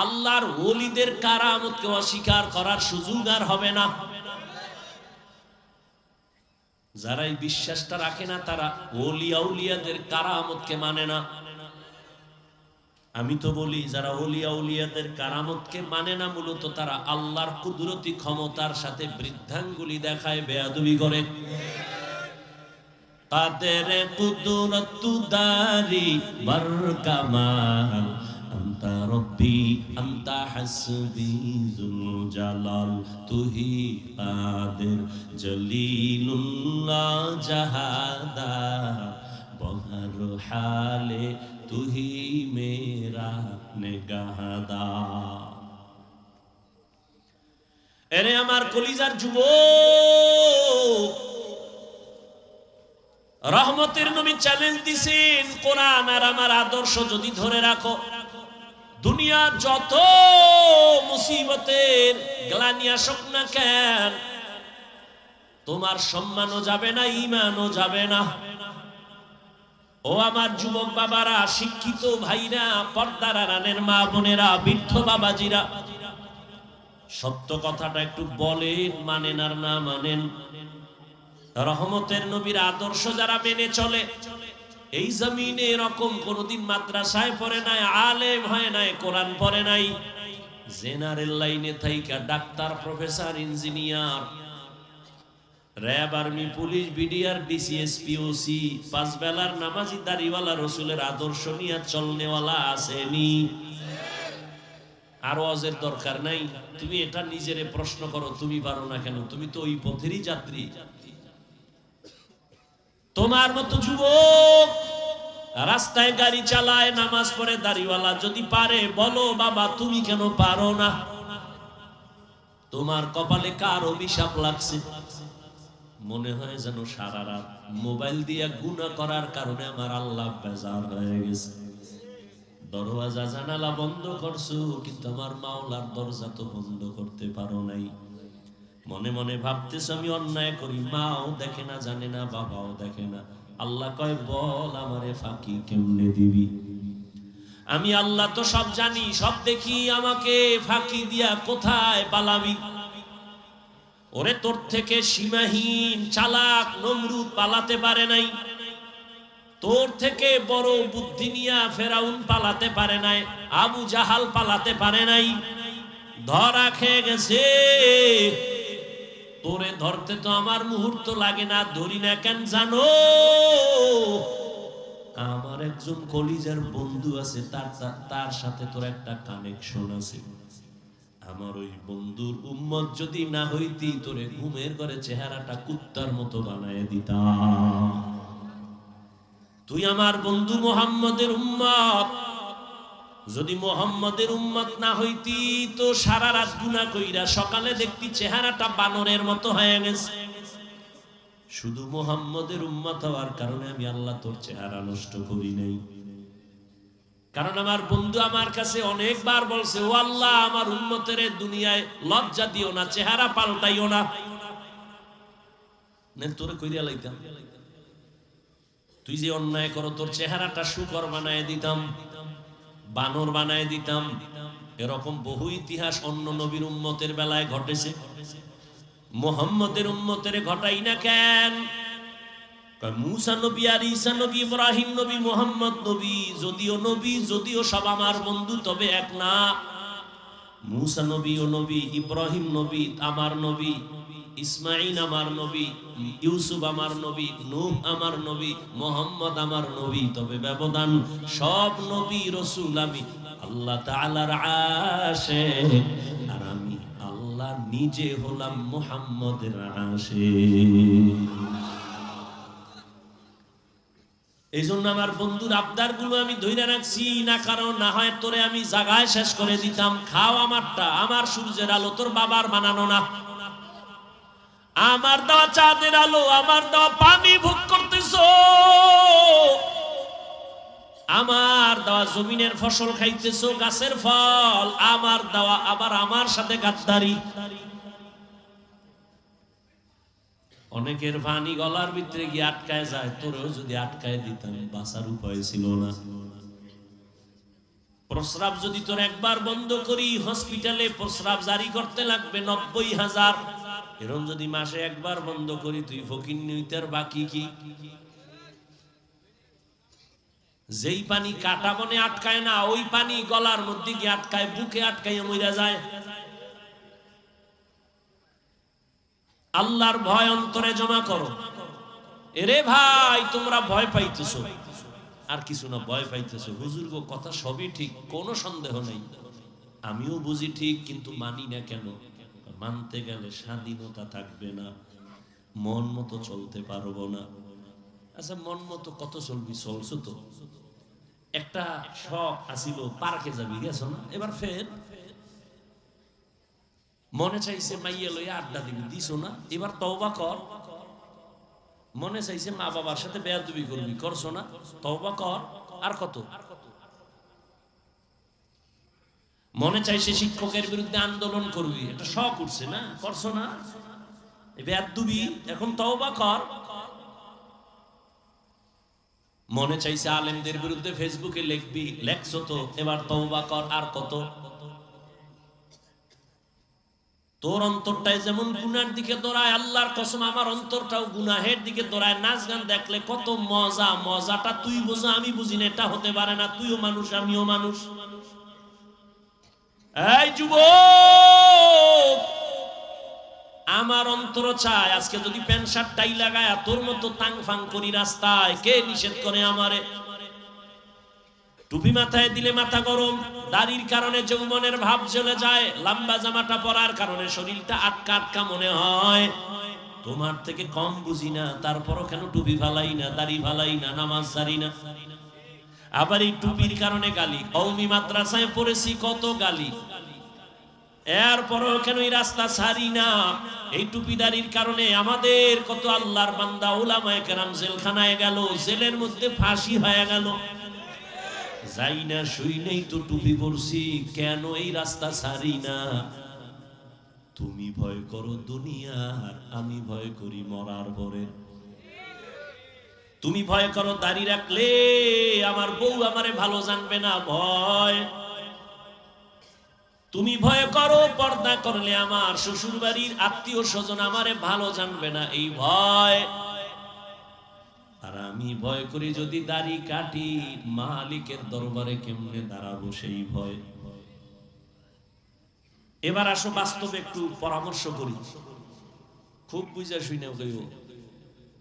আল্লাহর ওলিদের কারামতকে অস্বীকার করার সুযোগ আর হবে না যারা এই বিশ্বাসটা রাখে না তারা ওলি আউলিয়াদের কারামতকে মানে না আমি তো বলি যারা ওলি আউলিয়াদের কারামতকে মানে না মূলত তারা আল্লাহর কুদরতি ক্ষমতার সাথে বৃদ্ধাঙ্গুলি দেখায় বেয়াদবি করে তাদের কুদরত দারি বরকামাল আনতা রব্বি আনতা হাসবি যুল জালাল তুহি কাদের জলিলুল্লাহ জাহাদা বহর হালে তুহি মেরা নিগাহদা এরে আমার কলিজার যুবক, রহমতের নবী চ্যালেঞ্জ দিছেন, কোরআন আর আমার আদর্শ যদি ধরে রাখো, দুনিয়ার যত মুসিবতের গ্লানি আসুক না কেন, তোমার সম্মানও যাবে না, ঈমানও যাবে না। ও আমার যুবক বাবারা, শিক্ষিত ভাইরা, পর্দার আড়ালের মা বোনেরা, বৃদ্ধ বাবাজিরা, সত্য কথাটা একটু বলেন, মানেন আর না মানেন, রহমতের নবীর আদর্শ যারা মেনে চলে, এই জমিনে এরকম কোনদিন মাদ্রাসায় পড়ে নাই, আলেম হয় নাই, কোরআন পড়ে নাই, জেনারেল লাইনে থাইকা doctor, professor, engineer, RAB, army, police, BDR, DC SP, OC, পাঁচ বেলার নামাজি, দাড়িওয়ালা, রসুলের আদর্শ নিয়ে চলনেওয়ালা আসেনি? আর ওয়াজের দরকার নাই। তুমি এটা নিজেরে প্রশ্ন করো, তুমি পারো না কেন? তুমি তো ওই পথেরই যাত্রী। তোমার মতো যুবক রাস্তায় গাড়ি চালায়, নামাজ পড়ে, দাড়িওয়ালা যদি পারে, বলো বাবা তুমি কেন পারো না? তোমার কপালে কার অভিশাপ লাগছে? মনে হয় যেন সারা রাত মোবাইল দিয়ে গুনাহ করার কারণে আমার আল্লাহ বেজার হয়ে গেছে। দরওয়াজা জানালা বন্ধ করছো, কিন্তু আমার মাওলার দরজা তো বন্ধ করতে পারো নাই। মনে মনে ভাবতেছ আমি অন্যায় করি, মাও দেখে না, জানে না, বাবাও দেখে না। আল্লাহ কয় বল আমারে ফাঁকি কেমনে দিবি? আমি আল্লাহ তো সব জানি, সব দেখি, আমাকে ফাঁকি দিয়া কোথায় পালাবি? ওরে তোর থেকে সীমাহীন চালাক নমরুদ পালাতে পারে নাই, তোর থেকে বড় বুদ্ধি নিয়া ফেরাউন পালাতে পারে নাই, আবু জাহাল পালাতে পারে নাই, ধরা খেয়ে গেছে। তোরে ধরতে তো আমার মুহূর্ত লাগে না, ধরি না কেন জানো? আমার একজন কলিজার বন্ধু আছে, তার সাথে তোর একটা কানেকশন আছে। আমার ওই বন্ধুর উম্মত যদি না হইতি, তোরে ঘুমের ঘরে চেহারাটা কুত্তার মতো বানায় দিতাম। তুই আমার বন্ধু মুহাম্মদের উম্মত, যদি মুহাম্মদের উম্মত না হইতি তো সারা রাত গুনাহ কইরা সকালে দেখতি চেহারাটা বানরের মতো হয়ে গেছে। শুধু মুহাম্মদের উম্মত হওয়ার কারণে আমি আল্লাহ তোর চেহারা নষ্ট করি নাই। কারণ আমার বন্ধু আমার কাছে অনেকবার বলছে, ও আল্লাহ আমার উম্মতের দুনিয়ায় লজ্জা দিও না, চেহারা পাল্টাইও না। তোরে কইরা লাইতাম, তুই যে অন্যায় করো তোর চেহারাটা শুকর বানায় দিতাম, বানর বানায় দিতাম। এরকম বহু ইতিহাস অন্য নবীর উম্মতের বেলায় ঘটেছে, মুহাম্মদের উম্মতের ঘটাই না কেন? মুসা নবী আর ঈসা নবী, ইব্রাহিম নবী, মুহাম্মদ নবী, যদিও সব আমার বন্ধু, তবে এক না। মুসা নবী ও নবী, ইব্রাহিম নবী আমার নবী, ইসমাইল আমার নবী, ইউসুফ আমার নবী, নূহ আমার নবী, মুহাম্মদ আমার নবী। তবে ব্যবধান, সব নবী রাসূল আমি আল্লাহ তাআলার আশিক, আর আমি আল্লাহ নিজে হলাম মুহাম্মদের আশিক। এই জন্য আমার বন্ধুর আবদার গুলো আমি ধইরা রাখছি না, কারণ না হয় তোরে আমি জায়গায় শেষ করে দিতাম। খাও আমারটা, আমার সূর্যের আলো, তোর বাবার বানানো না। আমার দেওয়া চাঁদের আলো, আমার দেওয়া পানি ভোগ করতেছো, আমার দেওয়া জমিনের ফসল খাইতেছো, গাছের ফল আমার দেওয়া, আবার আমার সাথে গাদ্দারি। অনেকের পানি গলার ভিতরে গিয়ে আটকায় যায়, তোরেও যদি আটকায় দিতাম বাঁচার উপায় ছিল না। প্রস্রাব যদি তোর একবার বন্ধ করি, হসপিটালে প্রস্রাব জারি করতে লাগবে 90,000। এরকম যদি মাসে একবার বন্ধ করি, তুই ফকির নিতার বাকি কি? যেই পানি কাটা বনে আটকায় না, ওই পানি গলার মধ্যে গিয়ে আটকায়, বুকে আটকাইয়া মইরা যায়। আল্লাহর ভয় অন্তরে জমা করো। এরে ভাই, তোমরা ভয় পাইতেছো, আর কিছু না, ভয় পাইতেছো। হুজুর গো, কথা সবই ঠিক, কোনো সন্দেহ নেই, আমিও বুঝি ঠিক, কিন্তু মানি না কেন? মানতে গেলে স্বাধীনতা থাকবে না, মন মতো চলতে পারবো না। আচ্ছা, মন মতো কত চলবি? চলছো তো। একটা শখ আসিল, পার্কে যাবি, গেছো না? এবার ফের মনে চাইছে মাইয়া লইয়া আড্ডা দিবি, দিছো না, এবার তওবা কর। মনে চাইছে মা বাবার সাথে বেয়াদবি করবি, করছো না, তওবা কর। আর কত? মনে চাইছে শিক্ষকের বিরুদ্ধে আন্দোলন করবি, এটা শখ উঠছে না, করছো না, বেয়াদবি, এখন তওবা কর। মনে চাইছে আলেমদের বিরুদ্ধে ফেসবুকে লিখবি, লেখছো তো, এবার তওবা কর। আর কত? তোর অন্তরটাই যেমন গুনার দিকে দৌড়ায়, আল্লাহর কসম আমার অন্তরটাও গুনাহের দিকে দৌড়ায়। নাচ গান দেখলে কত মজা, মজাটা তুই বোঝা আমি বুঝি না, এটা হতে পারে না। তুইও মানুষ, আমিও মানুষ। এই যুবক, আমার অন্তর চায় আজকে যদি প্যান্ট শার্ট টাই লাগায় তোর মতো টাং ফাং করি রাস্তায়, কে নিষেধ করে আমারে? টুপি মাথায় দিলে মাথা গরম, দাড়ির কারণে যৌবনের ভাব চলে যায়, লম্বা জামাটা পরার কারণে শরীরটা আটকা আটকা মনে হয়। তোমার থেকে কম বুঝি না, তারপরও কেন টুপি ফালাই না, দাড়ি ফালাই না, নামাজ ছাড়ি না। আবার এই টুপির কারণে গালি, কওমি মাদ্রাসায় পড়েছি কত গালি, এরপরও কেন এই রাস্তা ছাড়ি না। এই টুপিদারির কারণে আমাদের কত আল্লাহর বান্দা উলামায়ে কেরাম জেলখানায় গেল, জেলের মধ্যে ফাঁসি হয়ে গেল। যাই না শুই নেই তো টুপি পরছি, কেন এই রাস্তা ছাড়ি না? তুমি ভয় করো দুনিয়ার, আমি ভয় করি মরার পরে। তুমি ভয় করো দাড়ি রাখলে আমার বউ আমারে ভালো জানবে না, ভয়। তুমি ভয় করো পর্দা করলে আমার শ্বশুর বাড়ির আত্মীয় স্বজন আমারে ভালো জানবে না, এই ভয়। আর আমি ভয় করি যদি দাড়ি কাটি মালিকের দরবারে কেমনে দাঁড়াবো, সেই ভয়। এবার আসো বাস্তবে একটু পরামর্শ করি, খুব বুঝা শুনে কইও।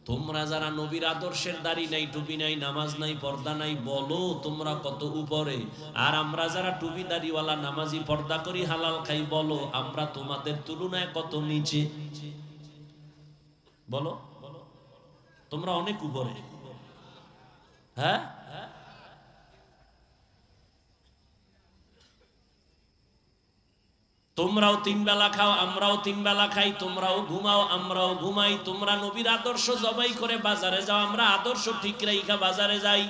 তোমরা যারা নবীর আদর্শের দাড়ি নাই, টুপি নাই, নামাজ নাই, পর্দা নাই, বলো তোমরা কত উপরে। আর আমরা যারা টুপি দাড়িওয়ালা, নামাজি, পর্দা করি, হালাল খাই, বলো আমরা তোমাদের তুলনায় কত নিচে। বলো, তোমরা অনেক উপরে। হ্যাঁ, তোমরাও তিন বেলা খাও, আমরাও তিন বেলা খাই, তোমরাও ঘুমাও, আমরাও ঘুমাই। তোমরা নবীর আদর্শ জবাই করে বাজারে যাও, আমরা আদর্শ ঠিক রাইখা বাজারে যাই।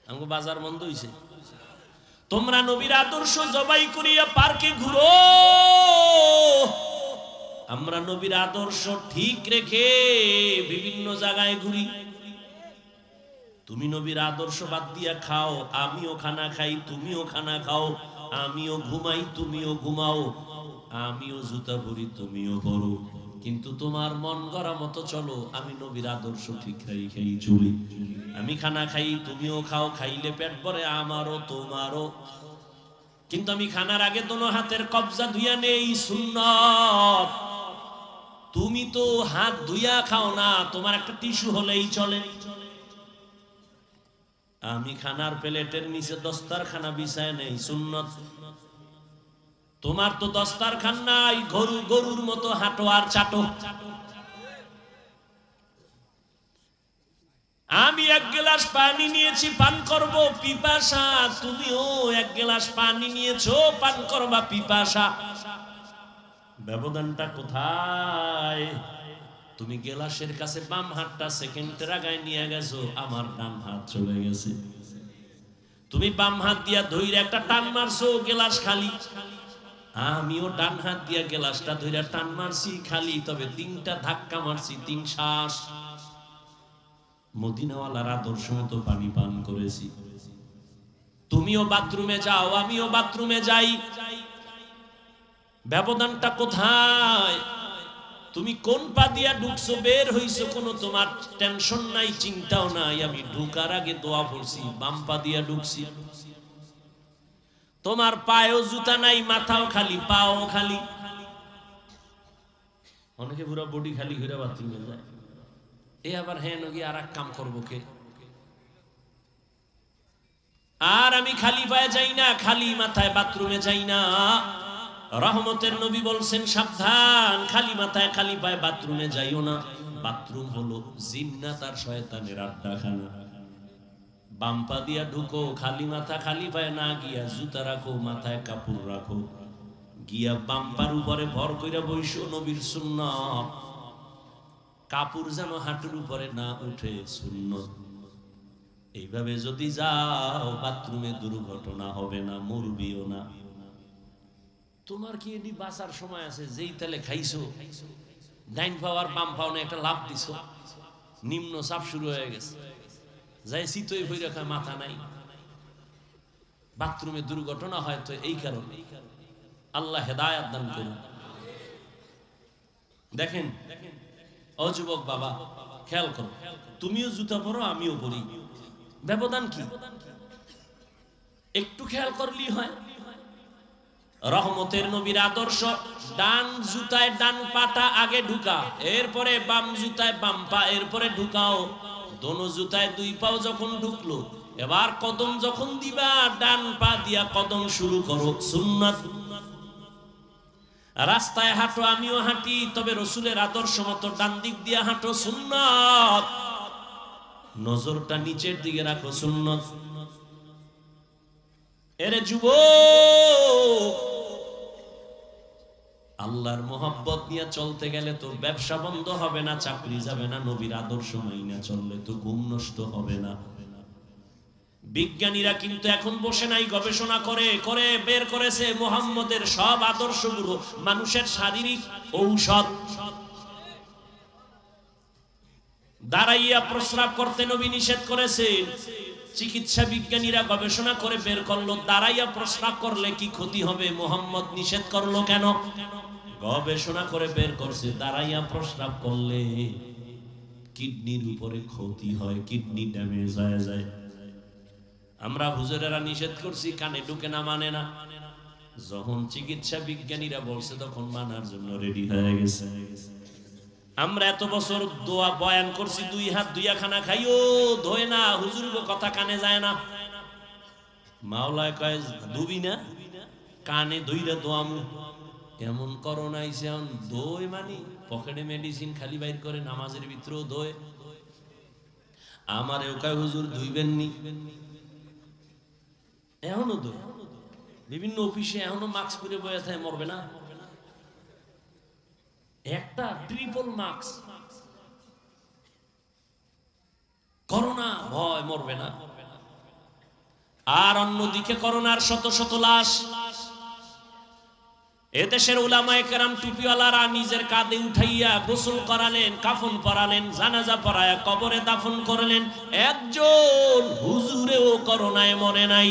আমাকে বাজার বন্ধ হইছে। তোমরা নবীর আদর্শ জবাই করিয়া পার্কে ঘুরো, আমরা নবীর আদর্শ ঠিক রেখে বিভিন্ন জায়গায় ঘুরি। তুমি নবীর আদর্শ বাদ দিয়া খাও, আমিও খানা খাই, তুমিও খানা খাও, আমিও ঘুমাই, তুমিও ঘুমাও, আমিও জুতা পরি, তুমিও পরো, কিন্তু তোমার মন গড়া মতো চলো। আমি নবীর আদর্শ ঠিক খাই চলি। আমি খানা খাই, তুমিও খাও, খাইলে পেট ভরে আমারও তোমারও, কিন্তু আমি খানার আগে দোনো হাতের কবজা ধুইয়া নেই, সুন্নাত। তুমি তো হাত ধুইয়া খাও না, তোমার একটা টিস্যু হলেই চলে। আমি খানার প্লেটের নিচে দস্তারখানা বিছায় নেই, সুন্নত। তোমার তো দস্তারখান নাই, গরুর মতো হাঁটো আর চাটো। আমি এক গ্লাস পানি নিয়েছি, পান করব পিপাসা, তুমিও এক গ্লাস পানি নিয়েছো, পান করবা পিপাসা। ব্যবধানটা কোথায়? তুমি গ্লাসের কাছে বাম হাতটা সেকেন্ডের আগায় নিয়ে গেছো, আমার ডান হাত চলে গেছে। তুমি বাম হাত দিয়া ধইরা একটা টান মারছো, গ্লাস খালি। আমিও ডান হাত দিয়া গ্লাসটা ধইরা টান মারছি, খালি। তবে তিনটা ধাক্কা মারছি, তিন শ্বাস। মদিনাওয়ালার আদর্শ মতো পানি পান করেছি। তুমিও বাথরুমে যাও, আমিও বাথরুমে যাই। ব্যবধানটা কোথায়? তুমি কোন পা দিয়া ঢুকছো, বের হইছো, কোনো তোমার টেনশন নাই, চিন্তাও নাই। আমি ঢুকার আগে দোয়া পড়ছি, বাম পা দিয়া ঢুকছি। তোমার পায়েও জুতা নাই, মাথাও খালি, পাও খালি। অনেকে পুরো বডি খালি ঘুরে বাথরুমে যায়। এ আবার হ্যাঁ নগি আর এক কাম করবো কে? আর আমি খালি পায়ে যাই না, খালি মাথায় বাথরুমে যাই না। রহমতের নবী বলছেন সাবধান, খালি মাথায় খালি পায়ে বাথরুমে যাইও না। বাথরুম হলো জিন্নাত আর শয়তানের আড্ডাখানা। বাম পা দিয়া ঢুকো, খালি মাথা খালি পায়ে না গিয়া জুতা রাখো, মাথায় কাপড় রাখো, গিয়া বাম্পার উপরে ভর কইরা বইসো, নবীর সুন্নাত। কাপড় যেন হাঁটুর উপরে না উঠে, সুন্নত। এইভাবে যদি যাও বাথরুমে দুর্ঘটনা হবে না, মরবিও না। তোমার কি এটি বাঁচার সময় আছে? যেই তালে খাইছো, ডাইন পাওয়ার বাম পাও না, একটা লাভ দিছো, নিম্ন চাপ শুরু হয়ে গেছে, যাই শীতই হয়ে রাখা মাথা নাই, বাথরুমে দুর্ঘটনা হয়। তো এই কারণে আল্লাহ হেদায়াত দান করুন। দেখেন ও যুবক বাবা, খেয়াল করো, তুমিও জুতা পরো, আমিও পরি, ব্যবধান কি? একটু খেয়াল করলেই হয়। রহমতের নবীর আদর্শ, ডান জুতায় ডান পাটা আগে ঢুকা, এরপরে বাম জুতায় বাম পা, এরপরে ঢুকাও। দোনো জুতায় দুই পাও যখন ঢুকলো, এবার কদম যখন দিবা, ডান পা দিয়া কদম শুরু করো, সুন্নাত। রাস্তায় হাঁটো, আমিও হাঁটি, তবে রসুলের আদর্শ মতো ডান দিক দিয়া হাঁটো, সুন্নাত। নজরটা নিচের দিকে রাখো, সুন্নাত। এরে যুবক, আল্লাহর মোহাব্বত নিয়ে চলতে গেলে তো ব্যবসা বন্ধ হবে না, চাকরি যাবে না, নবীর আদর্শ মাইনা চললে তো ঘুম নষ্ট হবে না। বিজ্ঞানীরা কিন্তু এখন বসে নাই, গবেষণা করে করে বের করেছে মুহাম্মদের সব আদর্শগুলো মানুষের শারীরিক ঔষধ। দাঁড়াইয়া প্রস্রাব করতে নবী নিষেধ করেছেন। চিকিৎসা বিজ্ঞানীরা গবেষণা করে বের করলো দাঁড়াইয়া প্রস্রাব করলে কি ক্ষতি হবে, মুহাম্মদ নিষেধ করলো কেন? গবেষণা করে বের করছে দাঁড়াইয়া প্রস্রাব করলে কিডনির উপরে ক্ষতি হয়, কিডনি ড্যামেজ হয়ে যায়। আমরা হুজুরেরা নিষেধ করছি, কানে ঢুকে না, মানে না। যখন চিকিৎসা বিজ্ঞানীরা বলছে তখন মানার জন্য রেডি হয়ে গেছে। আমরা এত বছর দোয়া বয়ান করছি, দুই হাত দুইয়া খানা খাইও ধোয় না, হুজুর কথা কানে যায় না। মাওলায় কয় ডুবি না, কানে ধইরা দোয়ামু। এমন করোনা আইছে, এখন দোয় মানে পকেটে মেডিসিন খালি বাইর করে, নামাজের ভিতরেও দোয়। আমারেও কয় হুজুর ধুইবেননি, এখনো দোয়। বিভিন্ন অফিসে এখনো মাস্ক পরে বয়ে থাকে, মরবে না। একটা ট্রিপল মাস্ক, করোনা ভয়, মরবে না। আর অন্যদিকে করোনার শত শত লাশ। এদেশের উলামায়ে কেরাম টুপিওয়ালারা নিজের কাঁধে উঠাইয়া গোসল করালেন, কাফন পরালেন, জানাজা পরায়া কবরে দাফন করলেন। একজন হুজুরেও করোনায় মরে নাই।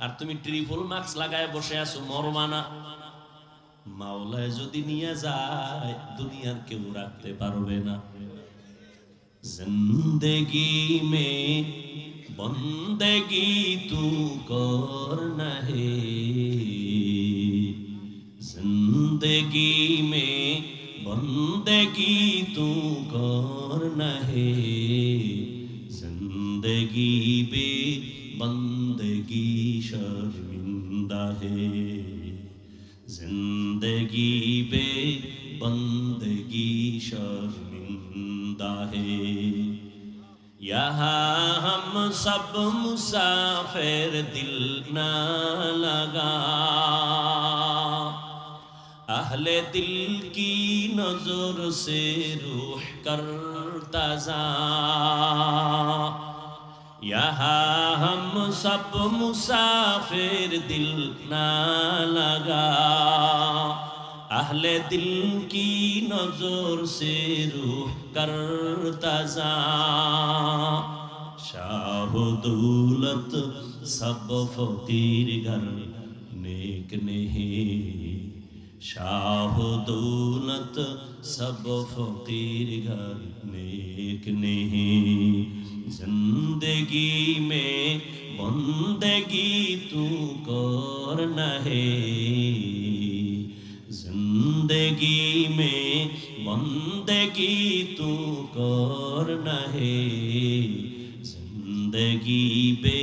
আর তুমি ট্রিপল মাস্ক লাগায় বসে আছো, মরবা না। মাওলায় যদি নিয়ে যায়, দুনিয়ার কেউ রাখতে পারবে না। জিন্দেগি মে বন্দেগি তু করনা হে, জিন্দেগি মে বন্দেগি তু করনা হে, জিন্দেগি বে বন্দেগি শর্মিন্দা হে, जिंदगी बे बंदगी शर्मिंदा है। यहाँ हम सब मुसाफिर, दिल ना लगा, अहले दिल की नजर से रूह करता जा। यहाँ हम सब मुसाफिर, दिल ना लगा, अहले दिल की नजर से रूह करता जा। शाह दौलत सब फकीर घर नेक नहीं, शाह दौलत सब फकीर घर नेक नहीं। जिंदगी में बंदगी तू करना है, जिंदगी में बंदगी तू करना है, जिंदगी बे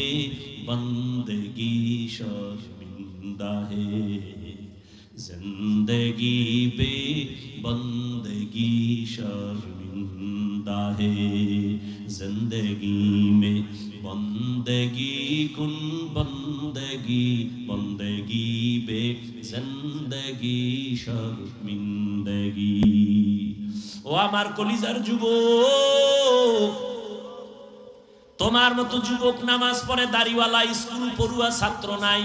बंदगी शर्मिंदा है, जिंदगी बे बंदगी शर्मिंदा है। जिंदगी में বন্দেগি কুন বন্দেগি, বন্দেগি বে জিন্দেগি শর্মিন্দগি। ও আমার কলিজার যুবক, তোমার মতো যুবক নামাজ পড়ে দাড়িওয়ালা স্কুল পড়ুয়া ছাত্র নাই।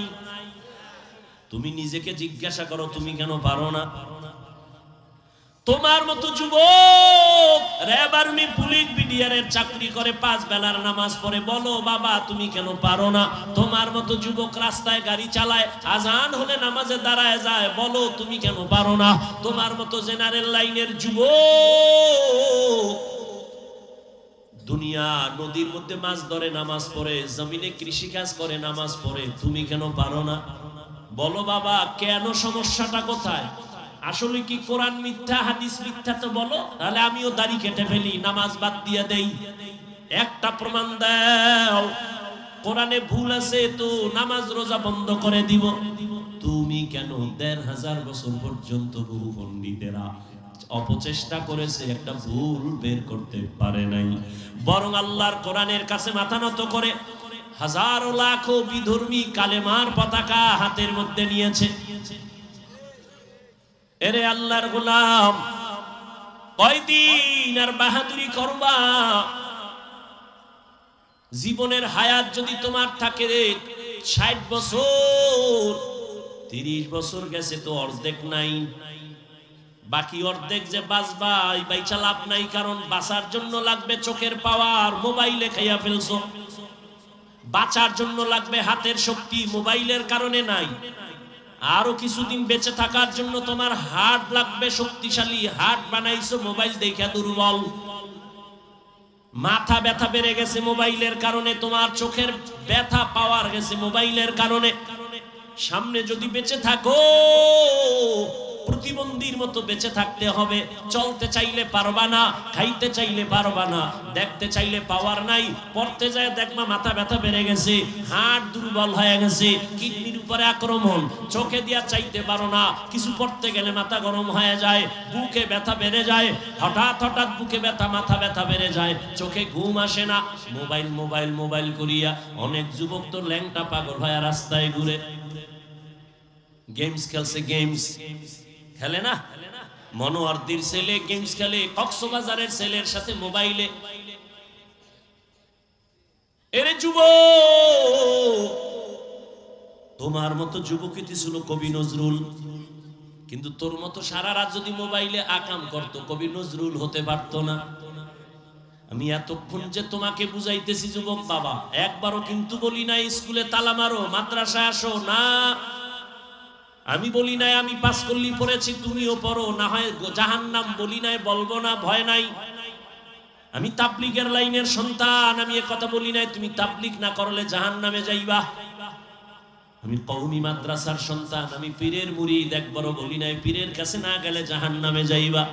তুমি নিজেকে জিজ্ঞাসা করো তুমি কেন পারো না? তোমার মতো যুবক র‍্যাব আর্মি পুলিশ বিডিআরের চাকরি করে 5 বেলার নামাজ পড়ে, বলো বাবা তুমি কেন পারো না? তোমার মতো যুবক রাস্তায় গাড়ি চালায়, আজান হলে নামাজে দাঁড়ায় যায়, বলো তুমি কেন পারো না? তোমার মতো জেনারেল লাইনের যুবক দুনিয়া নদীর মধ্যে মাছ ধরে নামাজ পড়ে, জমিনে কৃষিকাজ করে নামাজ পড়ে, তুমি কেন পারো না? বলো বাবা কেন, সমস্যাটা কোথায়? আসলে কি কোরআন মিথ্যা হাদিস মিথ্যা? তো বলো, তাহলে আমিও দাড়ি কেটে ফেলি, নামাজ বাদ দিয়ে দেই। একটা প্রমাণ দাও, কোরআনে ভুল আছে তো নামাজ রোজা বন্ধ করে দিব। তুমি কেন 1500 বছর পর্যন্ত বহু পণ্ডিতেরা অপচেষ্টা করেছে, একটা ভুল বের করতে পারে নাই, বরং আল্লাহর কোরআনের কাছে মাথা নত করে হাজারো লাখো বিধর্মী কালেমার পতাকা হাতের মধ্যে নিয়েছে। এরে আল্লাহর গোলাম, কয়দিন আর বাহাদুরি করবা? জীবনের হায়াত যদি তোমার থাকে 60 বছর, 30 বছর গেছে তো অর্ধেক নাই, বাকি অর্ধেক যে বাঁচবা এই বাইচা লাভ নাই, কারণ বাঁচার জন্য লাগবে চোখের পাওয়ার, মোবাইলে খাইয়া ফেলছো। বাঁচার জন্য লাগবে হাতের শক্তি, মোবাইলের কারণে নাই। আরো কিছুদিন বেঁচে থাকার জন্য তোমার হার্ট লাগবে শক্তিশালী, হার্ট বানাইছো মোবাইল দেখা দুর্বল। মাথা ব্যথা বেড়ে গেছে মোবাইলের কারণে, তোমার চোখের ব্যথা পাওয়ার গেছে মোবাইলের কারণে। সামনে যদি বেঁচে থাকো প্রতিবন্ধীর মতো বেঁচে থাকতে হবে, চলতে চাইলে পারবা না, খাইতে চাইলে পারবা না, দেখতে চাইলে পাওয়ার নাই, পড়তে যায় দেখবা মাথা ব্যথা বেড়ে গেছে, হাড় দুর্বল হয়ে গেছে, কিডনির উপরে আক্রমণ, চোখে দিয়া চাইতে পারো না, কিছু পড়তে গেলে মাথা গরম হয়ে যায়, বুকে ব্যথা বেড়ে যায়, হঠাৎ হঠাৎ বুকে ব্যথা মাথা ব্যথা বেড়ে যায়, চোখে ঘুম আসে না, মোবাইল মোবাইল মোবাইল করিয়া অনেক যুবক তো ল্যাংটা পাগল হয়ে রাস্তায় ঘুরে। গেমস খেলছে, গেমস খেলে না, মনোয়ারদির ছেলে গেমস খেলে, কক্সবাজারের ছেলের সাথে মোবাইলে। এরে যুবক, তোমার মতো যুবকই ছিল কবি নজরুল, কিন্তু তোর মতো সারা রাত যদি মোবাইলে আকাম করত কবি নজরুল হতে পারত না। আমি এতক্ষণ যে তোমাকে বুঝাইতেছি যুবক বাবা, একবারও কিন্তু বলি নাই স্কুলে তালা মারো, মাদ্রাসায় আসো না। আমি বলি নাই আমি পাস করলি পড়েছি তুমিও পড়ো, না হয় জাহান্নাম বলি নাই, বলবো না, ভয় নাই। আমি তাবলীগের লাইনের সন্তান, আমি এ কথা বলি নাই তুমি তাবলীগ না করলে জাহান্নামে যাইবা। আমি কওমি মাদ্রাসার সন্তান, আমি পীরের মুরিদ, একবারও বলি নাই পীরের কাছে না গেলে জাহান্নামে যাইবা।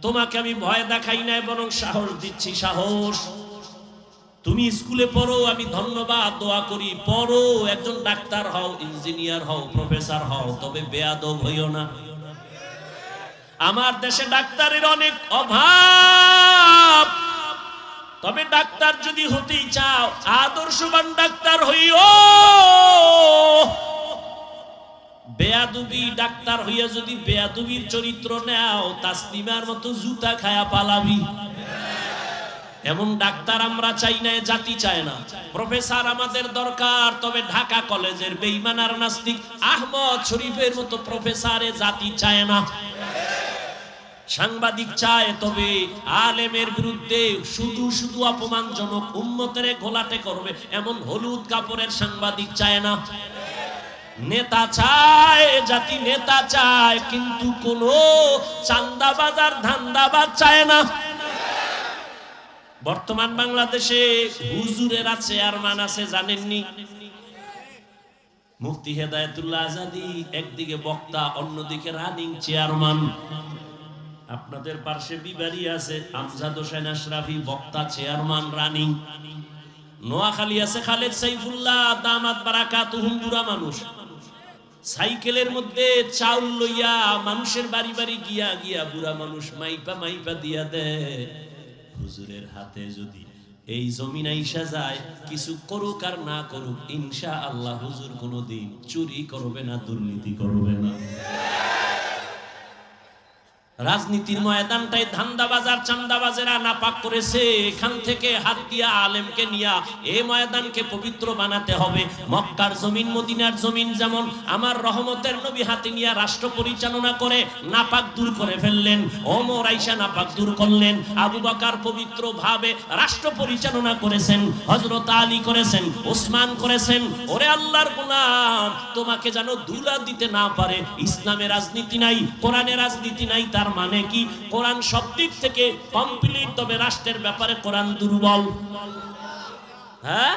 তোমাকে আমি ভয় দেখাই নাই, বরং সাহস দিচ্ছি, সাহস। তুমি স্কুলে পড়ো, আমি ধন্যবাদ দোয়া করি, পড়ো, একজন ডাক্তার হও, ইঞ্জিনিয়ার হও, প্রফেসর হও, তবে বেয়াদব হইও না। আমার দেশে ডাক্তারের অনেক অভাব, তবে ডাক্তার যদি হতেই চাও আদর্শবান ডাক্তার হইও। বেয়াদবি ডাক্তার হইয়া যদি বেয়াদবির চরিত্র নাও, তাসলিমার মতো জুতা খায়া পালাবি। এমন ডাক্তার আমরা চাই না, জাতি চায় না। প্রফেসর আমাদের দরকার, তবে ঢাকা কলেজের বেঈমান আর নাস্তিক আহমদ শরীফের মতো প্রফেসরে জাতি চায় না। সাংবাদিক চায়, তবে আলেমের বিরুদ্ধে শুধু শুধু অপমানজনক উম্মতের ঘোলাটে করবে এমন হলুদ কাপড়ের সাংবাদিক চায় না। নেতা চায়, জাতি নেতা চায়, কিন্তু কোন চান্দাবাজ আর ধান্দাবাজ চায় না। বর্তমান বাংলাদেশে হুজুরের আছে আর মান আছে জানেননি? মুফতি হেদায়েতুল্লাহ আজাদী একদিকে বক্তা, অন্যদিকে রানিং চেয়ারম্যান। আপনাদের পাশে বিবাড়ি আছে আমজাদ হোসেন আশরাফি, বক্তা, চেয়ারম্যান, রানিং। নোয়াখালী আছে খালেদ সাইফুল্লাহ দামাত বারাকাতুহুম, বুড়া মানুষ, সাইকেলের মধ্যে চাউল লইয়া মানুষের বাড়ি বাড়ি গিয়া গিয়া বুড়া মানুষ মাইপা মাইপা দিয়া দেয়। হুজুরের হাতে যদি এই জমিন আইসা যায়, কিছু করুক আর না করুক, ইনশাআল্লাহ হুজুর কোনোদিন চুরি করবে না, দুর্নীতি করবে না। রাজনীতির ময়দানটাই ধান্দাবাজার চান্দাবাজেরা নাপাক করেছে। এখান থেকে হাত দিয়া আলেমকে নিয়া এই ময়দানকে পবিত্র বানাতে হবে। মক্কার জমিন, মদিনার জমিন যেমন আমার রহমতের নবী হাতে নিয়া রাষ্ট্র পরিচালনা করে নাপাক দূর করে ফেললেন, ওমর আয়েশা নাপাক দূর করলেন, আবু বকর পবিত্র ভাবে রাষ্ট্র পরিচালনা করেছেন, হযরত আলী করেছেন, ওসমান করেছেন। ওরে আল্লাহর গোলাম, তোমাকে যেন ধুলা দিতে না পারে। ইসলামের রাজনীতি নাই, কোরআনের রাজনীতি নাই, তার মানে কি? কোরআন সব দিক থেকে কমপ্লিট, তবে রাষ্ট্রের ব্যাপারে কোরআন দুর্বল। হ্যাঁ,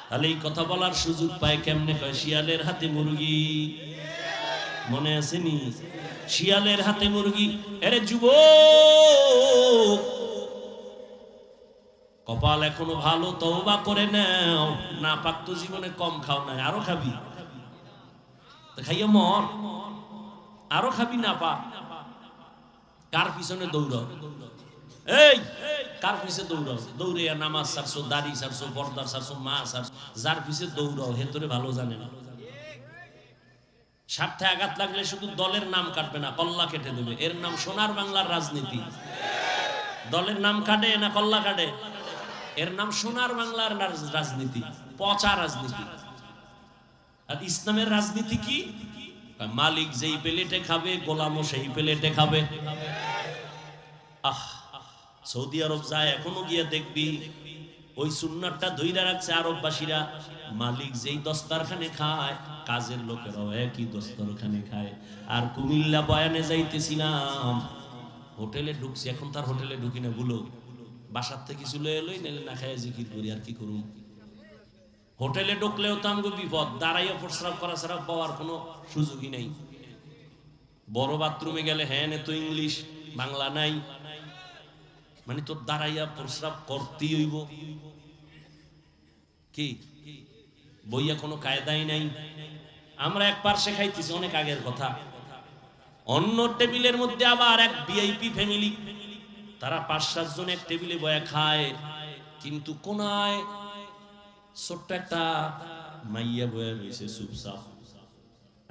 তাহলে এই কথা বলার সুযোগ পায় কেমনে? কয় শিয়ালের হাতে মুরগি, মনে আসেনি? শিয়ালের হাতে মুরগি। আরে যুবক, কপাল এখনো ভালো, তওবা করে নাও। না পাক তো জীবনে কম খাও না, আরো খাবি, খাইয়া মর, আরো খাবি না পাক। কার পিছনে দৌড়াও? এই কার পিছে দৌড়াও? দৌড়ে নামাজ ছাড়ছো, দাড়ি ছাড়ছো, পর্দা ছাড়ছো, মা ছাড়ছো, যার পিছে দৌড়াও হে তোরে ভালো জানে না। স্বার্থে আঘাত লাগলে শুধু দলের নাম কাটবে না, কল্লা কেটে দেবে। এর নাম সোনার বাংলার রাজনীতি। দলের নাম কাটে না কল্লা কাটে, এর নাম সোনার বাংলার রাজনীতি, পচা রাজনীতি। আর ইসলামের রাজনীতি কি? মালিক যেই প্লেটে খাবে, গোলামও সেই প্লেটে খাবে। সৌদি আরব যায়, এখনো গিয়ে দেখবি ওই সুন্নাতটা ধইরা রাখছে আরববাসীরা। মালিক যেই দস্তরখানে খায়, কাজের লোকেরাও একই দস্তরখানে খায়। আর কুমিল্লা বয়ানে যাইতেছিলাম, হোটেলে ঢুকছি, এখন তার হোটেলে ঢুকি না, গুলো বাসার থেকে চলে এলোই, নাহলে না খায় জিকির করি, আর কি করুন। হোটেলে ঢুকলেও তো আমগো বিপদ, দাঁড়াইয়া প্রস্রাব করা ছাড়া পাওয়ার কোনো সুযোগই নাই। বড় বাথরুমে গেলে হ্যাঁ তো ইংলিশ, বাংলা নাই, মানে তোর দাঁড়াইয়া প্রস্রাব করতেই হইব। কি বইয়া কোনো কায়দাই নাই। আমরা এক পার্শ্বে খাইতেছি, অনেক আগের কথা। অন্য টেবিলের মধ্যে আবার এক ভিআইপি ফ্যামিলি, তারা 5-7 জন এক টেবিলে বয়া খায়, কিন্তু কোনায় ছোট্ট একটা মাইয়া বয়া রয়েছে চুপচাপ।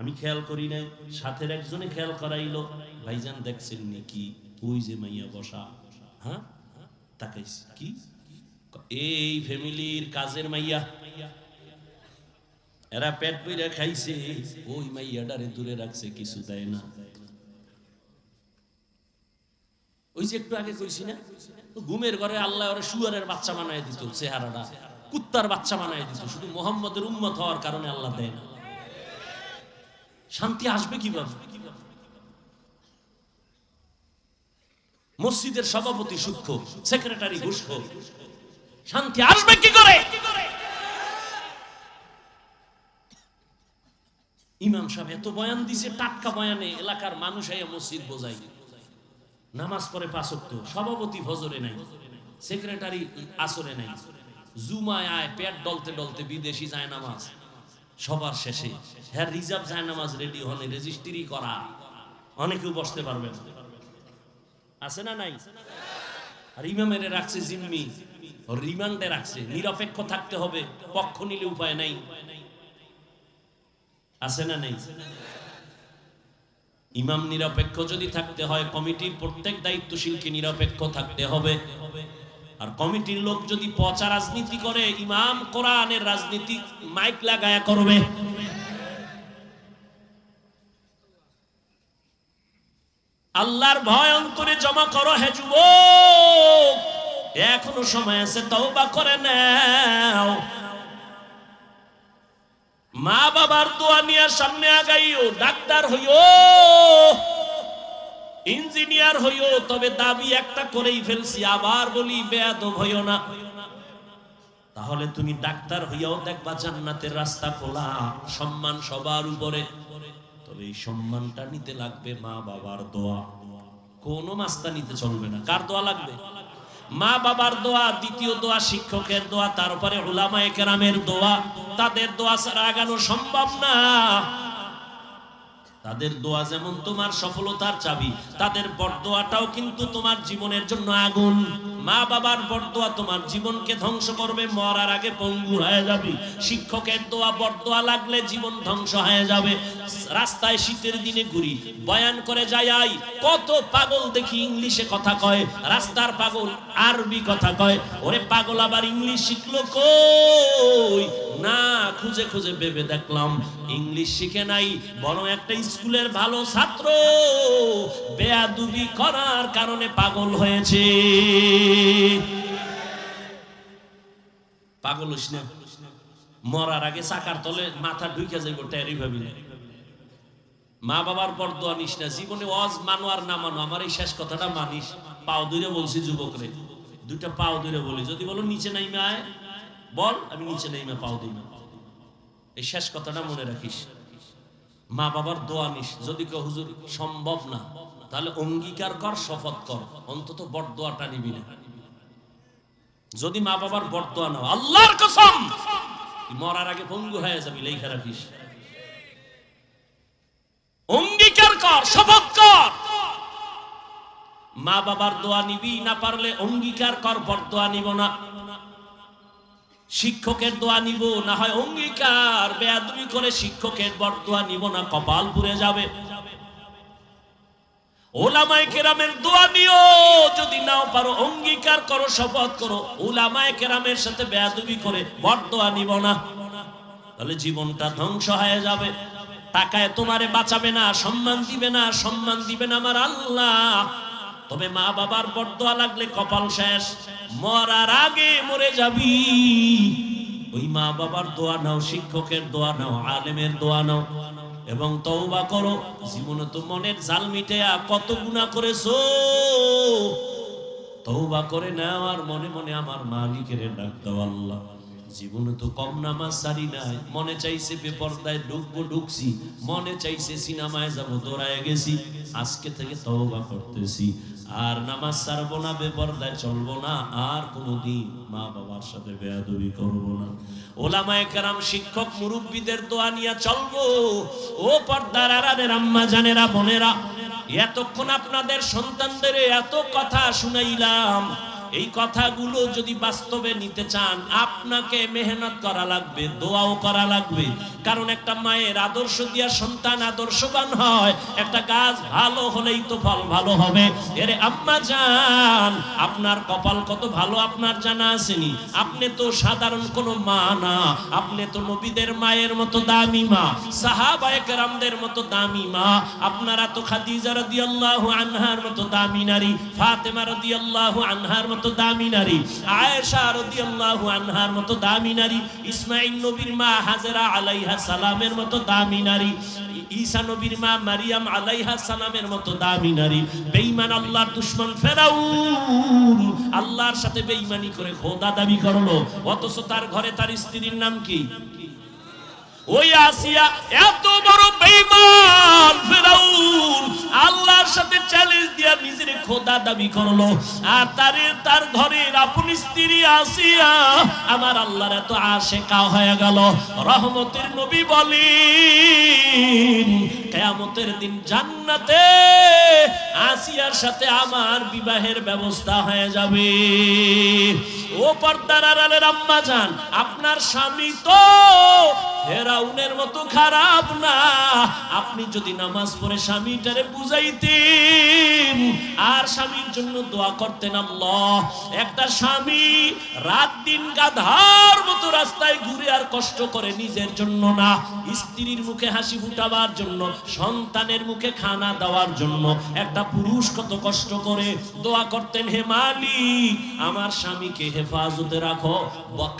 আমি খেয়াল করি নাই, সাথের একজনে খেয়াল করাইলো, ভাইজান দেখছেন নাকি ওই যে মাইয়া বসা? হ্যাঁ, তাকাইছি। কি? এই ফ্যামিলির কাজের মাইয়া, এরা পেট পুইরা খাইছে, ওই মাইয়াটারে দূরে রাখছে, কিছু দেয় না। ওই যে একটু আগে কইছি না, ঘুমের ঘরে আল্লাহ ওরে শুয়ারের বাচ্চা বানায় দিত, চেহারাটা কুত্তার বাচ্চা বানায় দিত, শুধু মুহাম্মদের উম্মত হওয়ার কারণে আল্লাহ দেয় না। শান্তি আসবে কিভাবে? মসজিদের সভাপতি সূক্ষ্ম, সেক্রেটারি ঘুষখ, শান্তি আসবে কি করে? ইমাম সাহেব এত বয়ান দিছে, টাটকা বয়ানে এলাকার মানুষ আইয়া মসজিদ বোঝাই, নামাজ পড়ে 5 ওয়াক্ত, সভাপতি ফজরে নাই, সেক্রেটারি আসরে নাই, জুমায় আয় পেট ডলতে ডলতে বিদেশি যায় নামাজ, সবার শেষে হ্যাঁ রিজার্ভ যায় নামাজ রেডি হলে রেজিস্ট্রি করা, অনেকেও বসতে পারবে না, আছে না নাই? আর ইমামের রাখছে জিম্মি, রিমান্ডে রাখছে, নিরপেক্ষ থাকতে হবে, পক্ষ নিলে উপায় নাই, আছে না নাই? ইমাম নিরপেক্ষ যদি থাকতে হয়, কমিটির প্রত্যেক দায়িত্বশীলকে নিরপেক্ষ থাকতে হবে। আর কমিটির লোক যদি পচা রাজনীতি করে, ইমাম কোরআনের রাজনীতি মাইক লাগায়া করবে। আল্লাহর ভয় অন্তরে জমা করো হে যুবক, এখনো সময় আছে, তওবা করে নাও। মা বাবার দোয়া নিয়ে সামনে আগাইও, ডাক্তার হইও, ইঞ্জিনিয়ার হইও, তবে দাবি একটা করেই ফেলছি, আবার বলি বেয়াদব হইও না। তাহলে তুমি ডাক্তার হইয়াও দেখবা জান্নাতের রাস্তা খোলা, সম্মান সবার উপরে। তবে এই সম্মানটা নিতে লাগবে মা বাবার দোয়া, কোনো মাস্তা নিতে চলবে না। কার দোয়া লাগবে? মা বাবার দোয়া, দ্বিতীয় দোয়া শিক্ষকের দোয়া, তারপরে উলামায়ে কেরামের দোয়া। তাদের দোয়া ছাড়া আগানো সম্ভব না। তাদের দোয়া যেমন তোমার সফলতার চাবি, তাদের বরদোয়াটাও কিন্তু তোমার জীবনের জন্য আগুন। মা বাবার বরদোয়া তোমার জীবনকে ধ্বংস করবে, মরার আগে পঙ্গু হয়ে যাবে। শিক্ষকের দোয়া বরদোয়া লাগলে জীবন ধ্বংস হয়ে যাবে। রাস্তায় শীতের দিনে ঘুরি, বয়ান করে যাই, কত পাগল দেখি ইংলিশে কথা কয়, রাস্তার পাগল আরবি কথা কয়। ওরে পাগল আবার ইংলিশ শিখলো কই? না, খুঁজে খুঁজে ভেবে দেখলাম ইংলিশ শিখে নাই, বরং একটা স্কুলের ভালো ছাত্র বেয়াদবি করার কারণে পাগল হয়েছে। পাগল হইস না, মরার আগে চাকার তলে মাথা ঢুকে যাইব, টেরি ভাবি না। মা বাবার বরদোয়া নিস না, জীবনে ওয়াজ মানো আর না মানো, আমার এই শেষ কথাটা মানিস। পাও ধরে বলছি যুবকরে, দুইটা পাও ধরে বলি, যদি বলো নিচে নাইমে আয়, বল আমি নিচে নাইমে পাও দিই না। এই শেষ কথাটা মনে রাখিস। মা বাবার দোয়া নিস, যদি কেউ হুজুর সম্ভব না, তাহলে অঙ্গীকার কর, শপথ কর, অন্তত বরদোয়াটা নিবি না। যদি মা বাবার বরদোয়া নাও, আল্লাহর কসম মরার আগে পঙ্গু হয়ে যাবি, লেখা রাখিস। অঙ্গীকার কর, শপথ কর। মা বাবার দোয়া নিবি, না পারলে অঙ্গীকার কর বরদোয়া নিব না। শিক্ষকের দোয়া নিব, না হয় অঙ্গীকার, বেয়াদবি করে শিক্ষকের বরদোয়া নিব না, কপাল পুড়ে যাবে। উলামায়ে কেরামের দোয়া নিও, যদি নাও পারো অঙ্গীকার করো, শপথ করো, উলামায়ে কেরামের সাথে বেয়াদবি করে বরদোয়া নিব না, তাহলে জীবনটা ধ্বংস হয়ে যাবে। টাকায় তোমারে বাঁচাবে না, সম্মান দিবে না, সম্মান দিবে না আমার আল্লাহ। তবে মা বাবার বরদোয়া লাগলে কপাল শেষ, মরার আগে মরে যাবি। ওই মা বাবার দোয়া নাও, শিক্ষকের দোয়া নাও, আলেমের দোয়া নাও, এবং তওবা করো। জীবনে তো মনের জাল মিটেয়া কত গুনাহ করেছো, তওবা করে নাও আর মনে মনে আমার মালিকের ডাক দাও, আল্লাহ জীবনে তো কম নামাজ সারি নাই, মনে চাইছে বেপরদায় ঢুকবো, ঢুকছি, মনে চাইছে সিনেমায় যাবো, দৌড়ায় গেছি, আজকে থেকে তওবা করতেছি, আর নামাজ ছাড়বো না, বেপরদায় চলবো না, আর কোনোদিন মা বাবার সাথে বেয়াদবি করবো না। ওলামায়ে কেরাম, শিক্ষক, মুরব্বীদের দোয়া নিয়ে চলবো। ও পর্দার আড়ালের আম্মা জানেরা, বোনেরা, এতক্ষণ আপনাদের সন্তানদের এত কথা শুনাইলাম, এই কথাগুলো যদি বাস্তবে নিতে চান, আপনাকে মেহনত করা লাগবে, দোয়াও করা লাগবে। কারণ একটা মায়ের আদর্শ দিয়া সন্তান আদর্শবান হয়। একটা গাছ ভালো হলেই তো ফল ভালো হবে। এরে আম্মা জান, আপনার কপাল কত ভালো আপনার জানা আসেনি? আপনি তো সাধারণ কোনো মা না, আপনি তো নবীদের মায়ের মতো দামি মা, সাহাবায়ে কেরামদের মতো দামি মা। আপনারা তো খাদিজা রাদিয়াল্লাহু আনহার মতো দামি নারী, ফাতেমা রাদিয়াল্লাহু আনহার মতো দামি নারী, আয়েশা রাদিয়াল্লাহু আনহার মতো দামি নারী, ইসমাঈল নবীর মা হাজেরা আলাইহা সালামের মতো দামি নারী, ঈসা নবীর মা মারিয়াম আলাইহা সালামের মতো দামি নারী। বেঈমান আল্লাহর দুশমন ফেরাউন আল্লাহর সাথে বেঈমানি করে খোদা দাবি করলো, অথচ তার ঘরে তার স্ত্রীর নাম কি? ওই আসিয়া। এত বড় বেঈমান ফেরাউন আল্লাহর সাথে চ্যালেঞ্জ দিয়া নিজের খোদা দাবি করলো, আর তার ঘরের আপন স্ত্রী আসিয়া আমার আল্লাহর এত আশিকা হয়ে গেল। রহমতের নবী বলেন, কিয়ামতের দিন জান্নাতে আসিয়ার সাথে আমার বিবাহের ব্যবস্থা হয়ে যাবে। ও পর্দার আড়ালের আম্মা জান, আপনার স্বামী তো ফেরাউনের মতো খারাপ না। আপনি যদি নামাজ পড়ে স্বামীটারে বুঝাইতেন আর স্বামীর জন্য দোয়া করতেন, আল্লাহ একটা স্বামী রাত দিন গাধার মতো রাস্তায় ঘুরে আর কষ্ট করে নিজের জন্য না, স্ত্রীর মুখে হাসি ফুটাবার জন্য, সন্তানের মুখে খানা দেওয়ার জন্য একটা পুরুষ কত কষ্ট করে দোয়া করতেন, হে মালিক আমার স্বামীকে হেফাজতে রাখো,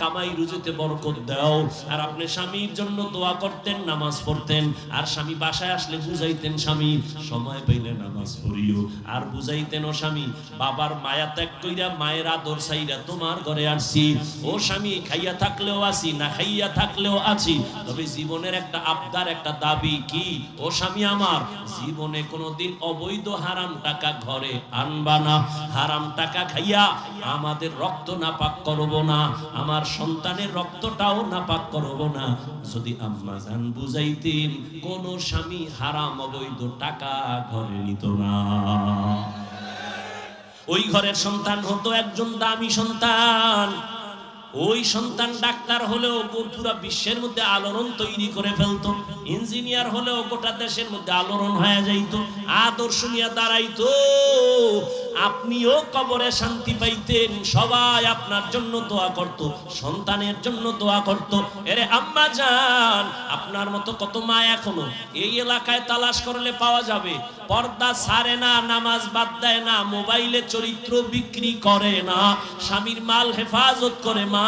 কামাই রুজিতে বরকত দাও। আর আপনি স্বামীর জন্য দোয়া করতেন, নামাজ পড়তেন, আর স্বামী বাসায় আসলে বুঝাইতেন, স্বামী সময় পাইলে নামাজ পড়িও, আর বুঝাইতেন, ও স্বামী বাবার মায়া ত্যাগ কইরা মায়ের আদর চাইরা তোমার ঘরে আসছি। ও স্বামী খাইয়া থাকলেও আছি, না খাইয়া থাকলেও আছি, তবে জীবনের একটা আবদার, একটা দাবি কি? ও স্বামী আমার, জীবনে কোনোদিন অবৈধ হারাম টাকা ঘরে আনবা না, হারাম টাকা খাইয়া আমাদের রক্ত নাপাক করব না, আমার সন্তানের রক্তটাও নাপাক করব না, যদি আম্মা জান বুঝাইতেন, কোন স্বামী হারাম অবৈধ টাকা ঘরে নিত না। ওই ঘরের সন্তান হতো একজন দামি সন্তান। ওই সন্তান ডাক্তার হলেও পুরা বিশ্বের মধ্যে আলোড়ন তৈরি করে ফেলতো, ইঞ্জিনিয়ার হলেও গোটা দেশের মধ্যে আলোড়ন হয়ে যাইতো, আদর্শ নিয়ে দাঁড়াইতো। আপনিও কবরে শান্তি পাইতেন, সবাই আপনার জন্য দোয়া করত, সন্তানের জন্য দোয়া করত। এরে আম্মা জান, আপনার মতো কত মা এখনো এই এলাকায় তালাশ করলে পাওয়া যাবে, পর্দা ছাড়ে না, নামাজ বাদ দেয় না, মোবাইলে চরিত্র বিক্রি করে না, স্বামীর মাল হেফাজত করে। মা,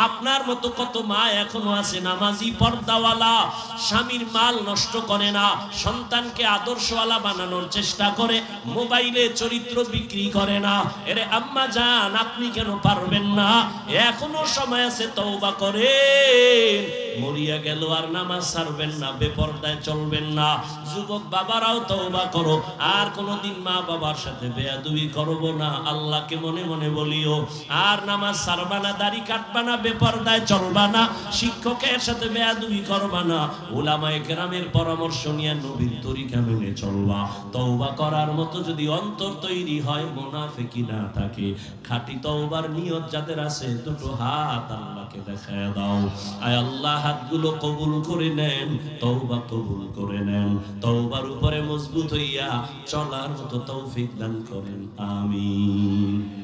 আপনার মতো কত মা এখনো আছে নামাজি, পর্দাওয়ালা, স্বামীর মাল নষ্ট করে না, সন্তানকে আদর্শওয়ালা বানানোর চেষ্টা করে, মোবাইলে চরিত্র বিক্রি করে না। এরে আম্মা জান, আপনি কেন পারবেন না? এখনো সময় আছে, তওবা করেন। মরিয়া গেল আর নামাজ ছাড়বেন না, বেপরদায় চলবেন না। যুবক বাবারাও তওবা করো, আর কোনোদিন মা বাবার সাথে বেয়াদবি করব না, আল্লাহকে মনে মনে বলিও। আর নামাজ ছাড়বা না, দাড়ি কাটবা না, বেপরদায় চলবা না, শিক্ষকের সাথে বেয়াদবি করবা না, উলামায়ে কেরামের পরামর্শ নিয়ে নবীর তরিকা মেনে চলবা। তওবা করার মতো যদি অন্তর তৈরি হয়, মুনাফিকি না থাকে, খাঁটি তওবার নিয়ত যাদের আছে, দুটো হাত আল্লাহকে দেখায় দাও। আয় আল্লাহ, হাতগুলো কবুল করে নেন, তওবা কবুল করে নেন, তওবার উপরে মজবুত হইয়া চলার মতো তৌফিক দান করেন। আমিন।